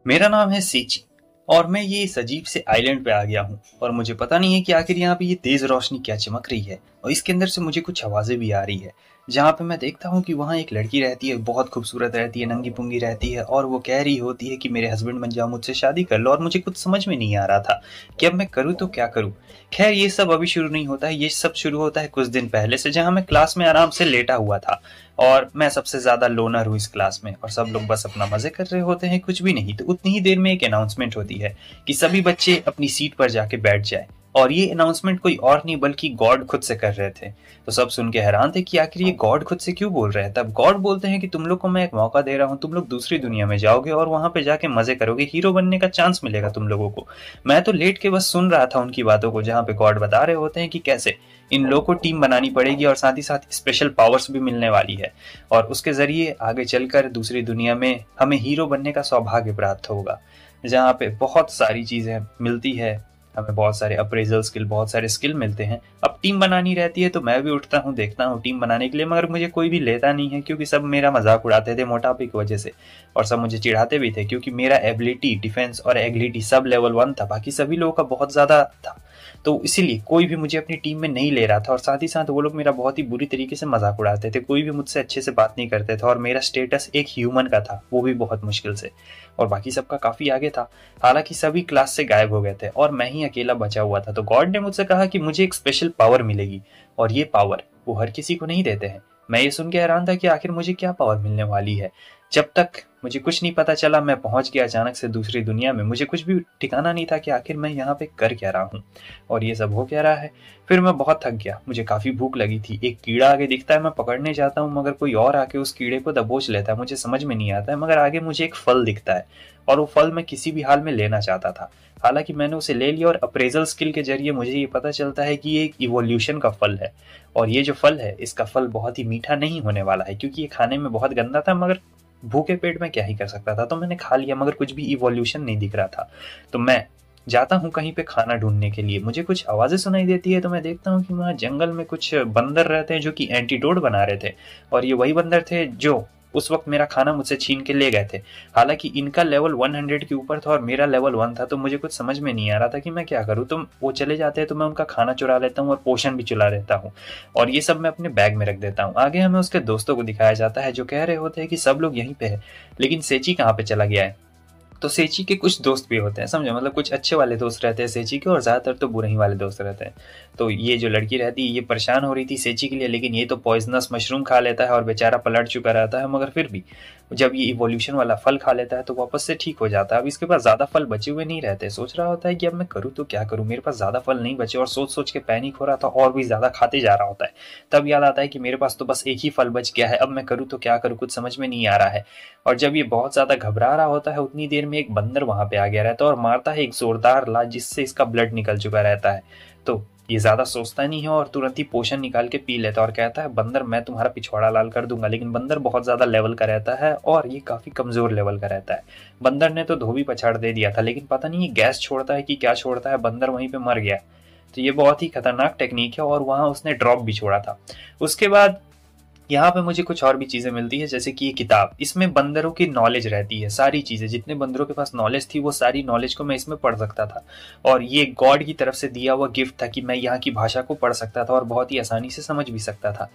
मेरा नाम है सीची और मैं ये इस अजीब से आइलैंड पे आ गया हूँ और मुझे पता नहीं है कि आखिर यहाँ पे ये तेज रोशनी क्या चमक रही है और इसके अंदर से मुझे कुछ आवाजें भी आ रही है जहाँ पे मैं देखता हूँ कि वहाँ एक लड़की रहती है, बहुत खूबसूरत रहती है, नंगी पुंगी रहती है और वो कह रही होती है कि मेरे हस्बैंड बन जाओ, मुझसे शादी कर लो। और मुझे कुछ समझ में नहीं आ रहा था कि अब मैं करूँ तो क्या करूँ। खैर ये सब अभी शुरू नहीं होता है, ये सब शुरू होता है कुछ दिन पहले से, जहाँ मैं क्लास में आराम से लेटा हुआ था और मैं सबसे ज्यादा लोनर हूँ इस क्लास में और सब लोग बस अपना मजे कर रहे होते हैं, कुछ भी नहीं। तो उतनी ही देर में एक अनाउंसमेंट होती है कि सभी बच्चे अपनी सीट पर जाके बैठ जाए। और ये अनाउंसमेंट कोई और नहीं बल्कि गॉड खुद से कर रहे थे। तो सब सुन के हैरान थे कि आखिर ये गॉड खुद से क्यों बोल रहे हैं। तब गॉड बोलते हैं कि तुम लोग को मैं एक मौका दे रहा हूँ, तुम लोग दूसरी दुनिया में जाओगे और वहां पे जाके मजे करोगे, हीरो बनने का चांस मिलेगा तुम लोगों को। मैं तो लेट के बस सुन रहा था उनकी बातों को, जहाँ पे गॉड बता रहे होते हैं कि कैसे इन लोगों को टीम बनानी पड़ेगी और साथ ही साथ स्पेशल पावर्स भी मिलने वाली है और उसके जरिए आगे चलकर दूसरी दुनिया में हमें हीरो बनने का सौभाग्य प्राप्त होगा, जहाँ पे बहुत सारी चीजें मिलती है। हमें बहुत सारे अप्रेजल स्किल, बहुत सारे स्किल मिलते हैं। अब टीम बनानी रहती है तो मैं भी उठता हूँ, देखता हूँ टीम बनाने के लिए, मगर मुझे कोई भी लेता नहीं है क्योंकि सब मेरा मजाक उड़ाते थे मोटापे की वजह से। और सब मुझे चिढ़ाते भी थे क्योंकि मेरा एबिलिटी, डिफेंस और एग्लिटी सब लेवल 1 था, बाकी सभी लोगों का बहुत ज्यादा था। तो इसीलिए कोई भी मुझे अपनी टीम में नहीं ले रहा था और साथ ही साथ वो लोग मेरा बहुत ही बुरी तरीके से मजाक उड़ाते थे, कोई भी मुझसे अच्छे से बात नहीं करते थे और मेरा स्टेटस एक ह्यूमन का था, वो भी बहुत मुश्किल से, और बाकी सबका काफी आगे था। हालांकि सभी क्लास से गायब हो गए थे और मैं ही अकेला बचा हुआ था। तो गॉड ने मुझसे कहा कि मुझे एक स्पेशल पावर मिलेगी और ये पावर वो हर किसी को नहीं देते हैं। मैं ये सुन के हैरान था कि आखिर मुझे क्या पावर मिलने वाली है। जब तक मुझे कुछ नहीं पता चला, मैं पहुंच गया अचानक से दूसरी दुनिया में। मुझे कुछ भी ठिकाना नहीं था कि आखिर मैं यहाँ पे कर क्या रहा हूँ और ये सब हो क्या रहा है। फिर मैं बहुत थक गया, मुझे काफी भूख लगी थी। एक कीड़ा आगे दिखता है, मैं पकड़ने जाता हूँ मगर कोई और आके उस कीड़े को दबोच लेता है, मुझे समझ में नहीं आता है। मगर आगे मुझे एक फल दिखता है और वो फल मैं किसी भी हाल में लेना चाहता था। हालांकि मैंने उसे ले लिया और अप्रेजल स्किल के जरिए मुझे ये पता चलता है कि ये एक इवोल्यूशन का फल है और ये जो फल है इसका फल बहुत ही मीठा नहीं होने वाला है क्योंकि ये खाने में बहुत गंदा था, मगर भूखे पेट में क्या ही कर सकता था। तो मैंने खा लिया मगर कुछ भी इवोल्यूशन नहीं दिख रहा था। तो मैं जाता हूँ कहीं पे खाना ढूंढने के लिए, मुझे कुछ आवाजें सुनाई देती है तो मैं देखता हूँ कि वहाँ जंगल में कुछ बंदर रहते हैं जो कि एंटीडोट बना रहे थे और ये वही बंदर थे जो उस वक्त मेरा खाना मुझसे छीन के ले गए थे। हालांकि इनका लेवल 100 के ऊपर था और मेरा लेवल 1 था, तो मुझे कुछ समझ में नहीं आ रहा था कि मैं क्या करूँ। तो वो चले जाते हैं तो मैं उनका खाना चुरा लेता हूँ और पोषण भी चुरा लेता हूँ और ये सब मैं अपने बैग में रख देता हूँ। आगे हमें उसके दोस्तों को दिखाया जाता है जो कह रहे होते हैं कि सब लोग यहीं पे है, लेकिन सेची कहाँ पे चला गया है। तो सेची के कुछ दोस्त भी होते हैं, समझो, मतलब कुछ अच्छे वाले दोस्त रहते हैं सेची के और ज्यादातर तो बुरे ही वाले दोस्त रहते हैं। तो ये जो लड़की रहती है ये परेशान हो रही थी सेची के लिए, लेकिन ये तो पॉइजनस मशरूम खा लेता है और बेचारा पलट चुका रहता है। मगर फिर भी जब ये इवोल्यूशन वाला फल खा लेता है तो वापस से ठीक हो जाता है। अब इसके पास ज्यादा फल बचे हुए नहीं रहते, सोच रहा होता है कि अब मैं करूँ तो क्या करूँ, मेरे पास ज्यादा फल नहीं बचे और सोच सोच के पैनिक हो रहा था और भी ज्यादा खाते जा रहा होता है। तब याद आता है कि मेरे पास तो बस एक ही फल बच गया है, अब मैं करूँ तो क्या करूँ, कुछ समझ में नहीं आ रहा है। और जब ये बहुत ज्यादा घबरा रहा होता है उतनी देर में एक बंदर वहां पे आ गया रहता है और मारता है एक जोरदार लात जिससे इसका ब्लड निकल चुका रहता है। तो ये ज्यादा सोचता नहीं है और तुरंत ही पोषण निकाल के पी लेता है और कहता है बंदर मैं तुम्हारा पिछवाड़ा लाल कर दूंगा। लेकिन बंदर बहुत ज्यादा लेवल का रहता है और ये काफी कमजोर लेवल का रहता है। बंदर ने तो धोबी पछाड़ दे दिया था, लेकिन पता नहीं ये गैस छोड़ता है कि क्या छोड़ता है, बंदर वहीं पे मर गया। तो ये बहुत ही खतरनाक टेक्निक है और वहां उसने ड्रॉप भी छोड़ा था। उसके बाद यहाँ पे मुझे कुछ और भी चीजें मिलती है, जैसे कि ये किताब, इसमें बंदरों की नॉलेज रहती है, सारी चीजें जितने बंदरों के पास नॉलेज थी वो सारी नॉलेज को मैं इसमें पढ़ सकता था। और ये गॉड की तरफ से दिया हुआ गिफ्ट था कि मैं यहाँ की भाषा को पढ़ सकता था और बहुत ही आसानी से समझ भी सकता था।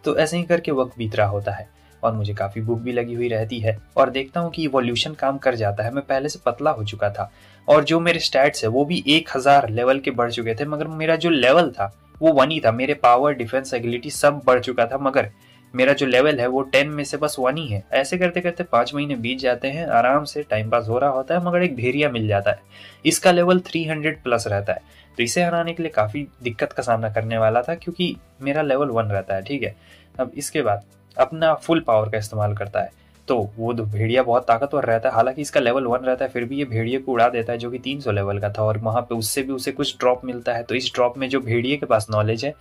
तो ऐसे ही करके वक्त बीत रहा होता है और मुझे काफी भूख भी लगी हुई रहती है और देखता हूँ कि इवोल्यूशन काम कर जाता है। मैं पहले से पतला हो चुका था और जो मेरे स्टैट्स है वो भी 1000 लेवल के बढ़ चुके थे, मगर मेरा जो लेवल था वो 1 ही था। मेरे पावर, डिफेंस, एगिलिटी सब बढ़ चुका था, मगर मेरा जो लेवल है वो 10 में से बस 1 ही है। ऐसे करते करते 5 महीने बीत जाते हैं, आराम से टाइम पास हो रहा होता है, मगर एक भेड़िया मिल जाता है। इसका लेवल 300 प्लस रहता है। तो इसे हराने के लिए काफी दिक्कत का सामना करने वाला था क्योंकि मेरा लेवल 1 रहता है, ठीक है। अब इसके बाद अपना फुल पावर का इस्तेमाल करता है। तो वो तो भेड़िया बहुत ताकतवर रहता है, हालांकि इसका लेवल 1 रहता है, फिर भी ये भेड़िए को उड़ा देता है जो कि 300 लेवल का था और वहां पे उससे भी उसे कुछ ड्रॉप मिलता है। तो इस ड्रॉप में जो भेड़िए के पास नॉलेज है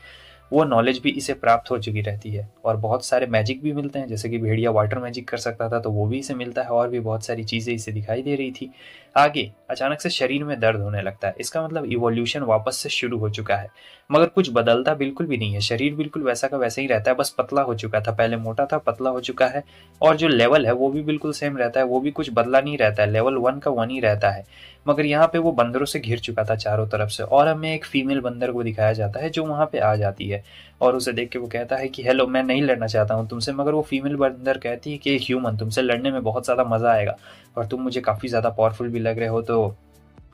वो नॉलेज भी इसे प्राप्त हो चुकी रहती है। और बहुत सारे मैजिक भी मिलते हैं, जैसे कि भेड़िया वाटर मैजिक कर सकता था तो वो भी इसे मिलता है, और भी बहुत सारी चीज़ें इसे दिखाई दे रही थी। आगे अचानक से शरीर में दर्द होने लगता है, इसका मतलब इवोल्यूशन वापस से शुरू हो चुका है। मगर कुछ बदलता बिल्कुल भी नहीं है, शरीर बिल्कुल वैसा का वैसा ही रहता है, बस पतला हो चुका था, पहले मोटा था पतला हो चुका है। और जो लेवल है वो भी बिल्कुल सेम रहता है, वो भी कुछ बदला नहीं रहता है, लेवल 1 का 1 ही रहता है। मगर यहाँ पे वो बंदरों से घिर चुका था चारों तरफ से, और हमें एक फीमेल बंदर को दिखाया जाता है जो वहाँ पे आ जाती है, और उसे देख के वो कहता है कि हेलो, मैं नहीं लड़ना चाहता हूँ तुमसे। मगर वो फीमेल बंदर कहती है कि ह्यूमन, तुमसे लड़ने में बहुत ज़्यादा मज़ा आएगा, और तुम मुझे काफ़ी ज़्यादा पावरफुल भी लग रहे हो, तो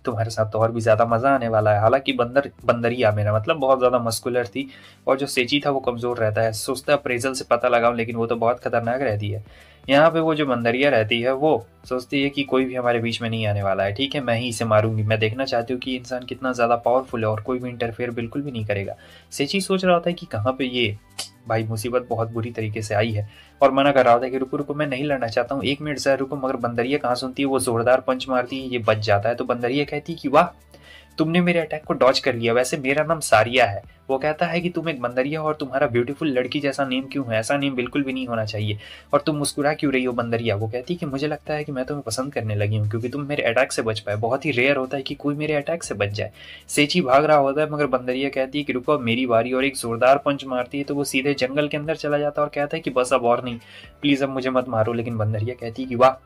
तुम्हारे साथ तो और भी ज़्यादा मज़ा आने वाला है। हालांकि बंदरिया मेरा मतलब बहुत ज़्यादा मस्कुलर थी, और जो सेची था वो कमज़ोर रहता है। सोचता है अप्रेजल से पता लगाऊं, लेकिन वो तो बहुत खतरनाक रहती है। यहाँ पे वो जो बंदरिया रहती है वो सोचती है कि कोई भी हमारे बीच में नहीं आने वाला है, ठीक है, मैं ही इसे मारूंगी, मैं देखना चाहती हूँ कि इंसान कितना ज़्यादा पावरफुल है और कोई भी इंटरफेयर बिल्कुल भी नहीं करेगा। सेची सोच रहा होता है कि कहाँ पे ये भाई मुसीबत बहुत बुरी तरीके से आई है, और मना कर रहा होता है कि रुको रुको, मैं नहीं लड़ना चाहता हूँ, 1 मिनट से रुको। मगर बंदरिया कहाँ सुनती है, वो जोरदार पंच मारती है, ये बच जाता है। तो बंदरिया कहती है कि वाह, तुमने मेरे अटैक को डॉज कर लिया, वैसे मेरा नाम सारिया है। वो कहता है कि तुम एक बंदरिया हो और तुम्हारा ब्यूटीफुल लड़की जैसा नेम क्यों है, ऐसा नेम बिल्कुल भी नहीं होना चाहिए, और तुम मुस्कुरा क्यों रही हो बंदरिया। वो कहती है कि मुझे लगता है कि मैं तुम्हें पसंद करने लगी हूँ, क्योंकि तुम मेरे अटैक से बच पाए, बहुत ही रेयर होता है कि कोई मेरे अटैक से बच जाए। सेची भाग रहा होता है, मगर बंदरिया कहती है कि रुको अब मेरी बारी, और एक जोरदार पंच मारती है तो वो सीधे जंगल के अंदर चला जाता है, और कहता है कि बस अब और नहीं, प्लीज अब मुझे मत मारो। लेकिन बंदरिया कहती है कि वाह,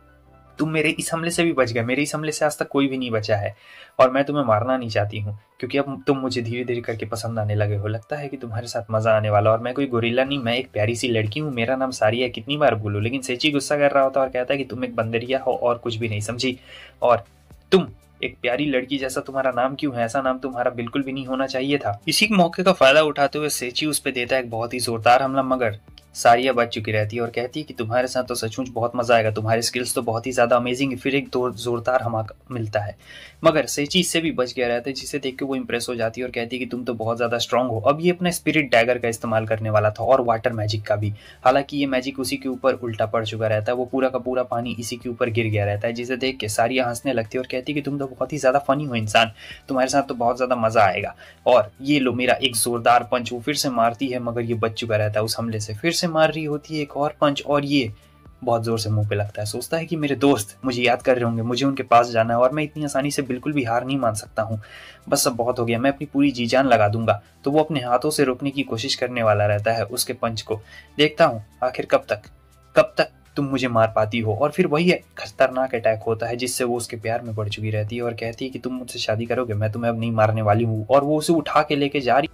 तुम मेरे इस हमले से भी बच गए, मेरे इस हमले से आज तक कोई भी नहीं बचा है, और मैं तुम्हें मारना नहीं चाहती हूँ, क्योंकि अब तुम मुझे धीरे धीरे करके पसंद आने लगे हो, लगता है कि तुम्हारे साथ मजा आने वाला। और मैं कोई गोरिल्ला नहीं, मैं एक प्यारी सी लड़की हूँ, मेरा नाम सारिया है, कितनी बार बोलूं। लेकिन सेची गुस्सा कर रहा होता है और कहता है कि तुम एक बंदरिया हो और कुछ भी नहीं, समझी, और तुम एक प्यारी लड़की जैसा तुम्हारा नाम क्यों है, ऐसा नाम तुम्हारा बिल्कुल भी नहीं होना चाहिए था। इसी मौके का फायदा उठाते हुए सेची उस पर देता है एक बहुत ही जोरदार हमला, मगर सारिया बच चुकी रहती है और कहती है कि तुम्हारे साथ तो सचमुच बहुत मजा आएगा, तुम्हारे स्किल्स तो बहुत ही ज्यादा अमेजिंग है। फिर एक जोरदार धमाका मिलता है, मगर सेची इससे भी बच गया रहता है, जिसे देख के वो इंप्रेस हो जाती है और कहती है कि तुम तो बहुत ज्यादा स्ट्रांग हो। अब ये अपना स्पिरिट डैगर का इस्तेमाल करने वाला था, और वाटर मैजिक का भी। हालांकि ये मैजिक उसी के ऊपर उल्टा पड़ चुका रहता है, वो पूरा का पूरा पानी इसी के ऊपर गिर गया रहता है, जिसे देख के सारिया हंसने लगती है और कहती है कि तुम तो बहुत ही ज्यादा फनी हो इंसान, तुम्हारे साथ तो बहुत ज्यादा मजा आएगा। और ये लो मेरा एक जोरदार पंच, वो फिर से मारती है, मगर ये बच चुका रहता है उस हमले से। फिर से मार रही होती है एक और पंच, और ये बहुत जोर से मुंह पे लगता है। सोचता है कि मेरे दोस्त मुझे याद कर रहे होंगे, मुझे उनके पास जाना है, और मैं इतनी आसानी से बिल्कुल भी हार नहीं मान सकता हूँ, बस अब बहुत हो गया, मैं अपनी पूरी जी जान लगा दूंगा। तो वो अपने हाथों से रोकने की कोशिश करने वाला रहता है उसके पंच को। देखता हूँ आखिर कब तक तुम मुझे मार पाती हो। और फिर वही खतरनाक अटैक होता है, जिससे वो उसके प्यार में पड़ चुकी रहती है और कहती है कि तुम मुझसे शादी करोगे, मैं तुम्हें अब नहीं मारने वाली हूँ। और वो उसे उठा के लेके जा रही।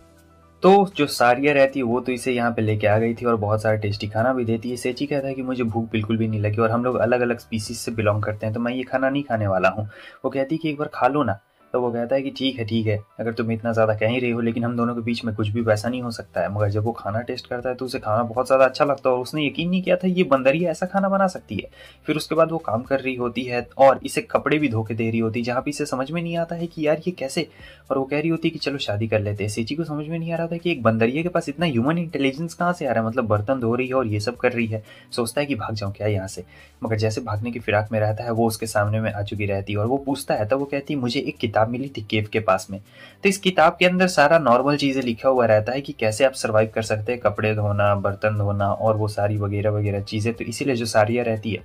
तो जो सारिया रहती है वो तो इसे यहाँ पे लेके आ गई थी, और बहुत सारा टेस्टी खाना भी देती है। सेची कहता है कि मुझे भूख बिल्कुल भी नहीं लगी, और हम लोग अलग अलग स्पीसीज से बिलोंग करते हैं, तो मैं ये खाना नहीं खाने वाला हूँ। वो कहती है कि एक बार खा लो ना। तो वो कहता है कि ठीक है, अगर तुम इतना ज़्यादा कह ही रही हो, लेकिन हम दोनों के बीच में कुछ भी वैसा नहीं हो सकता है। मगर जब वो खाना टेस्ट करता है तो उसे खाना बहुत ज़्यादा अच्छा लगता है, और उसने यकीन नहीं किया था ये बंदरिया ऐसा खाना बना सकती है। फिर उसके बाद वो काम कर रही होती है, और इसे कपड़े भी धो के दे रही होती है, जहाँ पे इसे समझ में नहीं आता है कि यार ये कैसे। और वो कह रही होती है कि चलो शादी कर लेते हैं। सेची को समझ में नहीं आ रहा था कि एक बंदरिया के पास इतना ह्यूमन इंटेलिजेंस कहाँ से आ रहा है, मतलब बर्तन धो रही है और ये सब कर रही है। सोचता है कि भाग जाऊँ क्या यहाँ से, मगर जैसे भागने की फिराक में रहता है वो उसके सामने में आ चुकी रहती है, और वो पूछता है, तो वो कहती है मुझे एक किताब मिली थी केव के पास में। तो इस किताब के अंदर सारा नॉर्मल चीजें लिखा हुआ रहता है कि कैसे आप सर्वाइव कर सकते हैं, कपड़े धोना, बर्तन धोना, और वो सारी वगैरह वगैरह चीजें। तो इसीलिए जो सारिया रहती है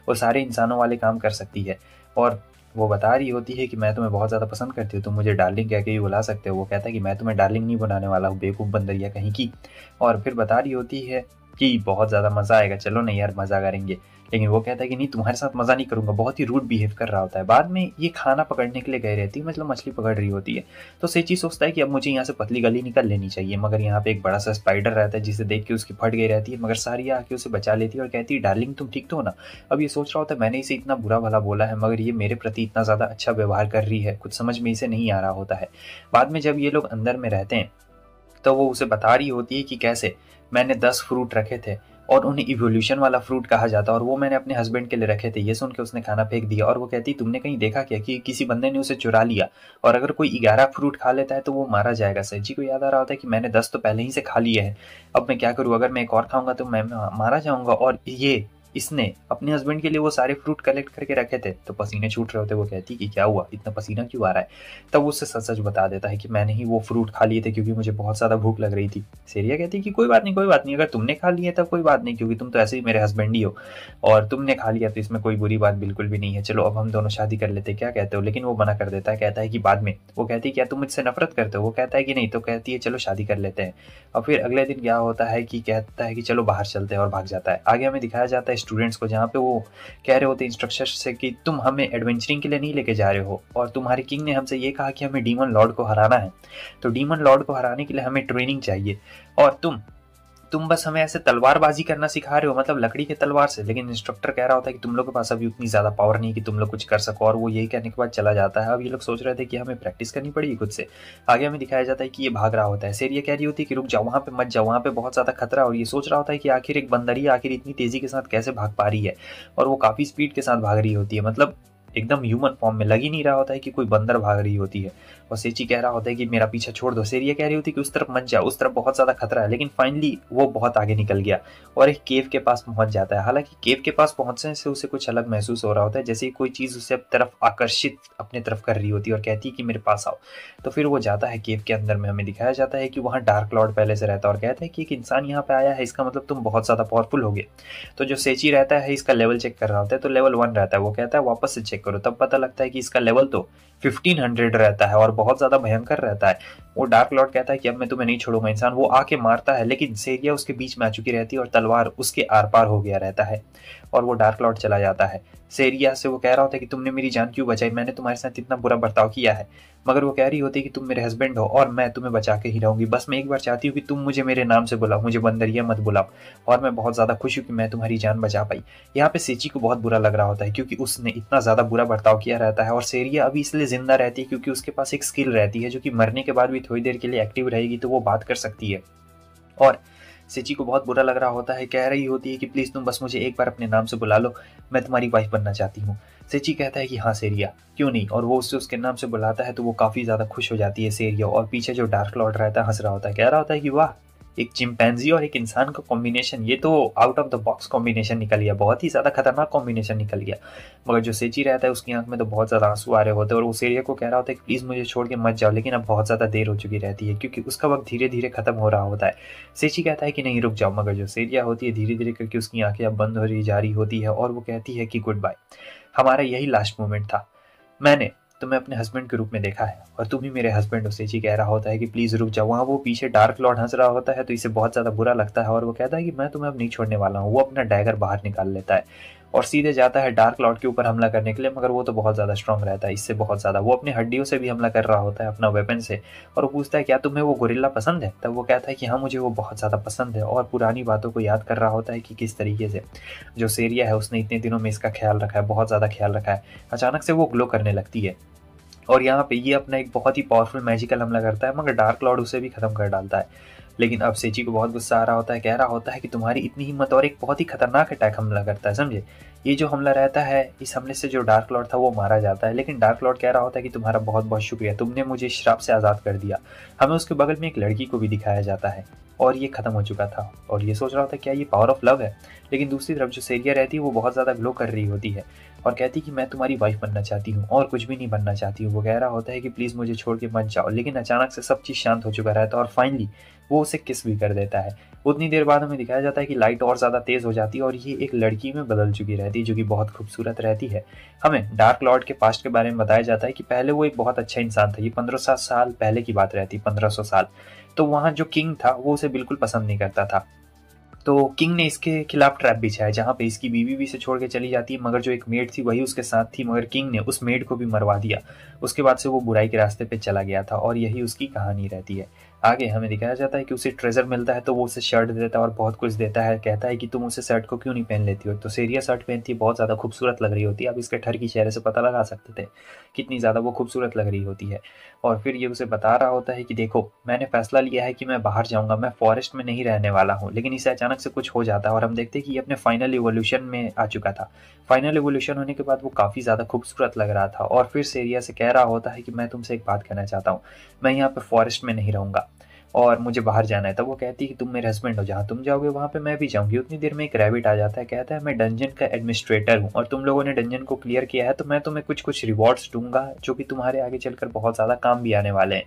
वो सारे इंसानों वाले काम कर सकती है। और वो बता रही होती है कि मैं तुम्हें बहुत ज़्यादा पसंद करती हूँ, तुम मुझे डार्लिंग कह के ही बुला सकते हो। वो कहता है कि मैं तुम्हें डार्लिंग नहीं बनाने वाला हूँ, बेवकूफ़ बंदरिया कहीं की। और फिर बता रही होती है कि बहुत ज़्यादा मज़ा आएगा, चलो नहीं यार मज़ा करेंगे। लेकिन वो कहता है कि नहीं, तुम्हारे साथ मज़ा नहीं करूंगा, बहुत ही रूड बिहेव कर रहा होता है। बाद में ये खाना पकड़ने के लिए गए रहती है, मतलब मछली पकड़ रही होती है। तो सेची सोचता है कि अब मुझे यहाँ से पतली गली निकल लेनी चाहिए, मगर यहाँ पे एक बड़ा सा स्पाइडर रहता है, जिसे देख के उसकी फट गई रहती है। मगर सारिया आके उसे बचा लेती है और कहती है डार्लिंग तुम ठीक तो हो ना। अब ये सोच रहा होता है मैंने इसे इतना बुरा भला बोला है, मगर ये मेरे प्रति इतना ज़्यादा अच्छा व्यवहार कर रही है, कुछ समझ में इसे नहीं आ रहा होता है। बाद में जब ये लोग अंदर में रहते हैं तो वो उसे बता रही होती है कि कैसे मैंने 10 फ्रूट रखे थे, और उन्हें इवोल्यूशन वाला फ्रूट कहा जाता है, और वो मैंने अपने हस्बैंड के लिए रखे थे। ये सुन के उसने खाना फेंक दिया, और वो कहती तुमने कहीं देखा क्या कि किसी बंदे ने उसे चुरा लिया, और अगर कोई 11 फ्रूट खा लेता है तो वो मारा जाएगा। सेची को याद आ रहा होता है कि मैंने 10 तो पहले ही से खा लिए हैं, अब मैं क्या करूँ, अगर मैं एक और खाऊंगा तो मैं मारा जाऊंगा। और ये इसने अपने हस्बैंड के लिए वो सारे फ्रूट कलेक्ट करके रखे थे, तो पसीने छूट रहे होते। वो कहती कि क्या हुआ, इतना पसीना क्यों आ रहा है? तब वो उससे सच सच बता देता है कि मैंने ही वो फ्रूट खा लिए थे क्योंकि मुझे बहुत ज़्यादा भूख लग रही थी। सेरिया कहती है कि कोई बात नहीं, कोई बात नहीं, अगर तुमने खा लिए तब कोई बात नहीं, क्योंकि तुम तो ऐसे ही मेरे हस्बैंड ही हो और तुमने खा लिया तो इसमें कोई बुरी बात बिल्कुल भी नहीं है। चलो अब हम दोनों शादी कर लेते, क्या कहते हो? लेकिन वो मना कर देता है, कहता है कि बाद में। वो कहती है क्या तुम मुझसे नफरत करते हो? वो कहता है कि नहीं। तो कहती है चलो शादी कर लेते हैं। और फिर अगले दिन क्या होता है कि कहता है कि चलो बाहर चलते हैं और भाग जाता है। आगे हमें दिखाया जाता है स्टूडेंट्स को, जहाँ पे वो कह रहे होते हैं इंस्ट्रक्टर से कि तुम हमें एडवेंचरिंग के लिए नहीं लेके जा रहे हो और तुम्हारे किंग ने हमसे ये कहा कि हमें डीमन लॉर्ड को हराना है, तो डीमन लॉर्ड को हराने के लिए हमें ट्रेनिंग चाहिए और तुम बस हमें ऐसे तलवारबाजी करना सिखा रहे हो, मतलब लकड़ी के तलवार से। लेकिन इंस्ट्रक्टर कह रहा होता है कि तुम लोग के पास अभी उतनी ज्यादा पावर नहीं है कि तुम लोग कुछ कर सको, और वो यही कहने के बाद चला जाता है। अब ये लोग सोच रहे थे कि हमें प्रैक्टिस करनी पड़ेगी खुद से। आगे हमें दिखाया जाता है कि ये भाग रहा होता है। सेरिया कह रही होती है कि रुक जाओ, वहां पे मत जाओ, वहां पे बहुत ज्यादा खतरा। और ये सोच रहा होता है कि आखिर एक बंदरी आखिर इतनी तेजी के साथ कैसे भाग पा रही है, और वो काफी स्पीड के साथ भाग रही होती है, मतलब एकदम ह्यूमन फॉर्म में। लग ही नहीं रहा होता है कि कोई बंदर भाग रही होती है। और सेची कह रहा होता है कि मेरा पीछा छोड़ दो। सेरिया कह रही होती है कि उस तरफ मत जाओ, उस तरफ बहुत ज्यादा खतरा है। लेकिन फाइनली वो बहुत आगे निकल गया और एक केव के पास पहुंच जाता है। हालांकि केव के पास पहुंचने से उसे कुछ अलग महसूस हो रहा होता है, जैसे कोई चीज उसे तरफ आकर्षित अपने तरफ कर रही होती है और कहती है कि मेरे पास आओ। तो फिर वो जाता है केव के अंदर में। हमें दिखाया जाता है कि वहाँ डार्क लॉर्ड पहले से रहता है और कहता है कि एक इंसान यहाँ पे आया है, इसका मतलब तुम बहुत ज्यादा पावरफुल हो गए। तो जो सेची रहता है इसका लेवल चेक कर रहा होता है, तो लेवल 1 रहता है। वो कहता है वापस से चेक करो, तब पता लगता है कि इसका लेवल तो 1500 रहता है और बहुत ज्यादा भयंकर रहता है। वो डार्क लॉर्ड कहता है कि अब मैं तुम्हें नहीं छोड़ूंगा इंसान। वो आके मारता है, लेकिन सेरिया उसके बीच में आ चुकी रहती है और तलवार उसके आर पार हो गया रहता है और वो डार्क लॉर्ड चला जाता है। सेरिया से वो कह रहा होता है कि तुमने मेरी जान क्यों बचाई, मैंने तुम्हारे साथ इतना बुरा बर्ताव किया है। मगर वो कह रही होती है कि तुम मेरे हस्बैंड हो और मैं तुम्हें बचा के ही रहूंगी, बस मैं एक बार चाहती हूँ कि तुम मुझे मेरे नाम से बुलाओ, मुझे बंदरिया मत बुलाओ। और मैं बहुत ज्यादा खुश हूँ कि मैं तुम्हारी जान बचा पाई। यहाँ पे सेची को बहुत बुरा लग रहा होता है क्योंकि उसने इतना ज्यादा बुरा बर्ताव किया रहता है, और सेरिया अभी इसलिए जिंदा रहती है क्योंकि उसके पास एक स्किल रहती है जो कि मरने के बाद भी थोड़ी देर के लिए एक्टिव रहेगी, तो वो बात कर सकती है। और सेची को बहुत बुरा लग रहा होता है, कह रही होती है कि प्लीज तुम बस मुझे एक बार अपने नाम से बुला लो, मैं तुम्हारी वाइफ बनना चाहती हूँ। सेची कहता है कि हाँ सेरिया, क्यों नहीं, और वो उससे उसके नाम से बुलाता है तो वो काफी ज्यादा खुश हो जाती है सेरिया। और पीछे जो डार्क लॉर्ड रहता है हंस रहा होता है, कह रहा होता है कि वाह, एक चिंपैंजी और एक इंसान का कॉम्बिनेशन, ये तो out of the box combination निकल गया, बहुत ही ज्यादा खतरनाक कॉम्बिनेशन निकल गया। मगर जो सेची रहता है उसकी आंख में तो बहुत ज्यादा आंसू आ रहे होते हैं और वो सेरिया को कह रहा होता है कि प्लीज मुझे छोड़ के मत जाओ। लेकिन अब बहुत ज्यादा देर हो चुकी रहती है क्योंकि उसका वक्त धीरे धीरे खत्म हो रहा होता है। सेची कहता है कि नहीं रुक जाओ, मगर जो सेरिया होती है धीरे धीरे करके उसकी आंखें अब बंद हो रही जा रही होती है और वो कहती है कि गुड बाय, हमारा यही लास्ट मोमेंट था, मैंने तुम्हें अपने हस्बैंड के रूप में देखा है और तुम ही मेरे हस्बैंड हो। सेची कह रहा होता है कि प्लीज रुक जाओ। वहाँ वो पीछे डार्क लॉर्ड हंस रहा होता है तो इसे बहुत ज्यादा बुरा लगता है और वो कहता है कि मैं तुम्हें अब नहीं छोड़ने वाला हूँ। वो अपना डैगर बाहर निकाल लेता है और सीधे जाता है डार्क लॉर्ड के ऊपर हमला करने के लिए, मगर वो तो बहुत ज्यादा स्ट्रांग रहता है, इससे बहुत ज्यादा। वो अपनी हड्डियों से भी हमला कर रहा होता है, अपना वेपन से। और वो पूछता है क्या तुम्हें वो गोरिल्ला पसंद है? तब वो कहता है कि हाँ मुझे वो बहुत ज्यादा पसंद है, और पुरानी बातों को याद कर रहा होता है कि किस तरीके से जो सेरिया है उसने इतने दिनों में इसका ख्याल रखा है, बहुत ज्यादा ख्याल रखा है। अचानक से वो ग्लो करने लगती है और यहाँ पे ये अपना एक बहुत ही पावरफुल मैजिकल हमला करता है, मगर डार्क लॉर्ड उसे भी खत्म कर डालता है। लेकिन अब सेची को बहुत गुस्सा आ रहा होता है, कह रहा होता है कि तुम्हारी इतनी हिम्मत, और एक बहुत ही खतरनाक अटैक हमला करता है, समझे। ये जो हमला रहता है, इस हमले से जो डार्क लॉर्ड था वो मारा जाता है। लेकिन डार्क लॉर्ड कह रहा होता है कि तुम्हारा बहुत बहुत शुक्रिया, तुमने मुझे श्राप से आज़ाद कर दिया। हमें उसके बगल में एक लड़की को भी दिखाया जाता है और ये खत्म हो चुका था, और ये सोच रहा होता है क्या ये पावर ऑफ लव है। लेकिन दूसरी तरफ जो सेरिया रहती है वो बहुत ज़्यादा ग्लो कर रही होती है और कहती कि मैं तुम्हारी वाइफ बनना चाहती हूँ और कुछ भी नहीं बनना चाहती हूँ। वो कह रहा होता है कि प्लीज़ मुझे छोड़ के मत जाओ। लेकिन अचानक से सब चीज़ शांत हो चुका रहता है और फाइनली वो उसे किस भी कर देता है। उतनी देर बाद हमें दिखाया जाता है कि लाइट और ज़्यादा तेज़ हो जाती है और ये एक लड़की में बदल चुकी रहती है जो कि बहुत खूबसूरत रहती है। हमें डार्क लॉर्ड के पास्ट के बारे में बताया जाता है कि पहले वो एक बहुत अच्छा इंसान था। ये 1500 साल पहले की बात रहती, 1500 साल। तो वहाँ जो किंग था वो उसे बिल्कुल पसंद नहीं करता था। तो किंग ने इसके खिलाफ ट्रैप बिछाया जहाँ पे इसकी बीवी भी इसे छोड़ के चली जाती है, मगर जो एक मेड थी वही उसके साथ थी, मगर किंग ने उस मेड को भी मरवा दिया। उसके बाद से वो बुराई के रास्ते पे चला गया था और यही उसकी कहानी रहती है। आगे हमें दिखाया जाता है कि उसे ट्रेजर मिलता है तो वो उसे शर्ट देता है और बहुत कुछ देता है, कहता है कि तुम उसे शर्ट को क्यों नहीं पहन लेती हो। तो सेरिया शर्ट पहनती है, बहुत ज़्यादा खूबसूरत लग रही होती है। अब इसके ठर की चेहरे से पता लगा सकते थे कितनी ज़्यादा वो खूबसूरत लग रही होती है। और फिर ये उसे बता रहा होता है कि देखो मैंने फैसला लिया है कि मैं बाहर जाऊंगा, मैं फॉरेस्ट में नहीं रहने वाला हूँ। लेकिन इसे अचानक से कुछ हो जाता है और हम देखते हैं कि ये अपने फाइनल इवोल्यूशन में आ चुका था। फाइनल इवोल्यूशन होने के बाद वो काफ़ी ज़्यादा खूबसूरत लग रहा था और फिर सेरिया से कह रहा होता है कि मैं तुमसे एक बात कहना चाहता हूँ, मैं यहाँ पे फॉरेस्ट में नहीं रहूँगा। और मुझे बाहर जाना है। तब वो कहती है कि तुम मेरे हस्बैंड हो, जहाँ तुम जाओगे वहाँ पे मैं भी जाऊँगी। उतनी देर में एक रैबिट आ जाता है, कहता है मैं डंजन का एडमिनिस्ट्रेटर हूँ और तुम लोगों ने डंजन को क्लियर किया है तो मैं तुम्हें कुछ कुछ रिवॉर्ड्स दूंगा जो कि तुम्हारे आगे चलकर बहुत ज़्यादा काम भी आने वाले हैं,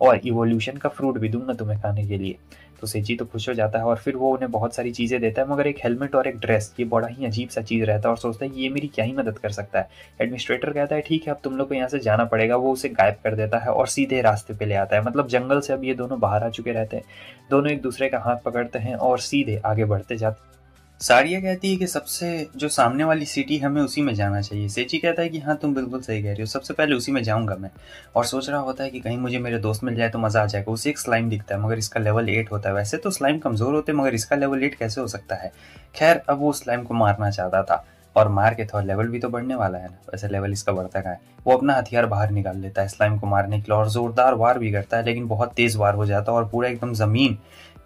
और इवोल्यूशन का फ्रूट भी दूंगा तुम्हें खाने के लिए। तो सेची तो खुश हो जाता है और फिर वो उन्हें बहुत सारी चीज़ें देता है, मगर एक हेलमेट और एक ड्रेस ये बड़ा ही अजीब सा चीज़ रहता है और सोचता है कि ये मेरी क्या ही मदद कर सकता है। एडमिनिस्ट्रेटर कहता है ठीक है अब तुम लोग को यहाँ से जाना पड़ेगा। वो उसे गायब कर देता है और सीधे रास्ते पे ले आता है, मतलब जंगल से अब ये दोनों बाहर आ चुके रहते हैं। दोनों एक दूसरे का हाथ पकड़ते हैं और सीधे आगे बढ़ते जाते हैं। सारिया कहती है कि सबसे जो सामने वाली सिटी हमें उसी में जाना चाहिए। सेची कहता है कि हाँ तुम बिल्कुल सही कह रही हो, सबसे पहले उसी में जाऊंगा मैं। और सोच रहा होता है कि कहीं मुझे मेरे दोस्त मिल जाए तो मज़ा आ जाएगा। उसे एक स्लाइम दिखता है मगर इसका लेवल 8 होता है। वैसे तो स्लाइम कमज़ोर होते मगर इसका लेवल 8 कैसे हो सकता है। खैर अब वो स्लाइम को मारना चाहता था और मार के थोड़ा लेवल भी तो बढ़ने वाला है ना, वैसे लेवल इसका बढ़ता का है। वो अपना हथियार बाहर निकाल लेता है स्लाइम को मारने के लिए और ज़ोरदार वार भी करता है, लेकिन बहुत तेज़ वार हो जाता है और पूरा एकदम ज़मीन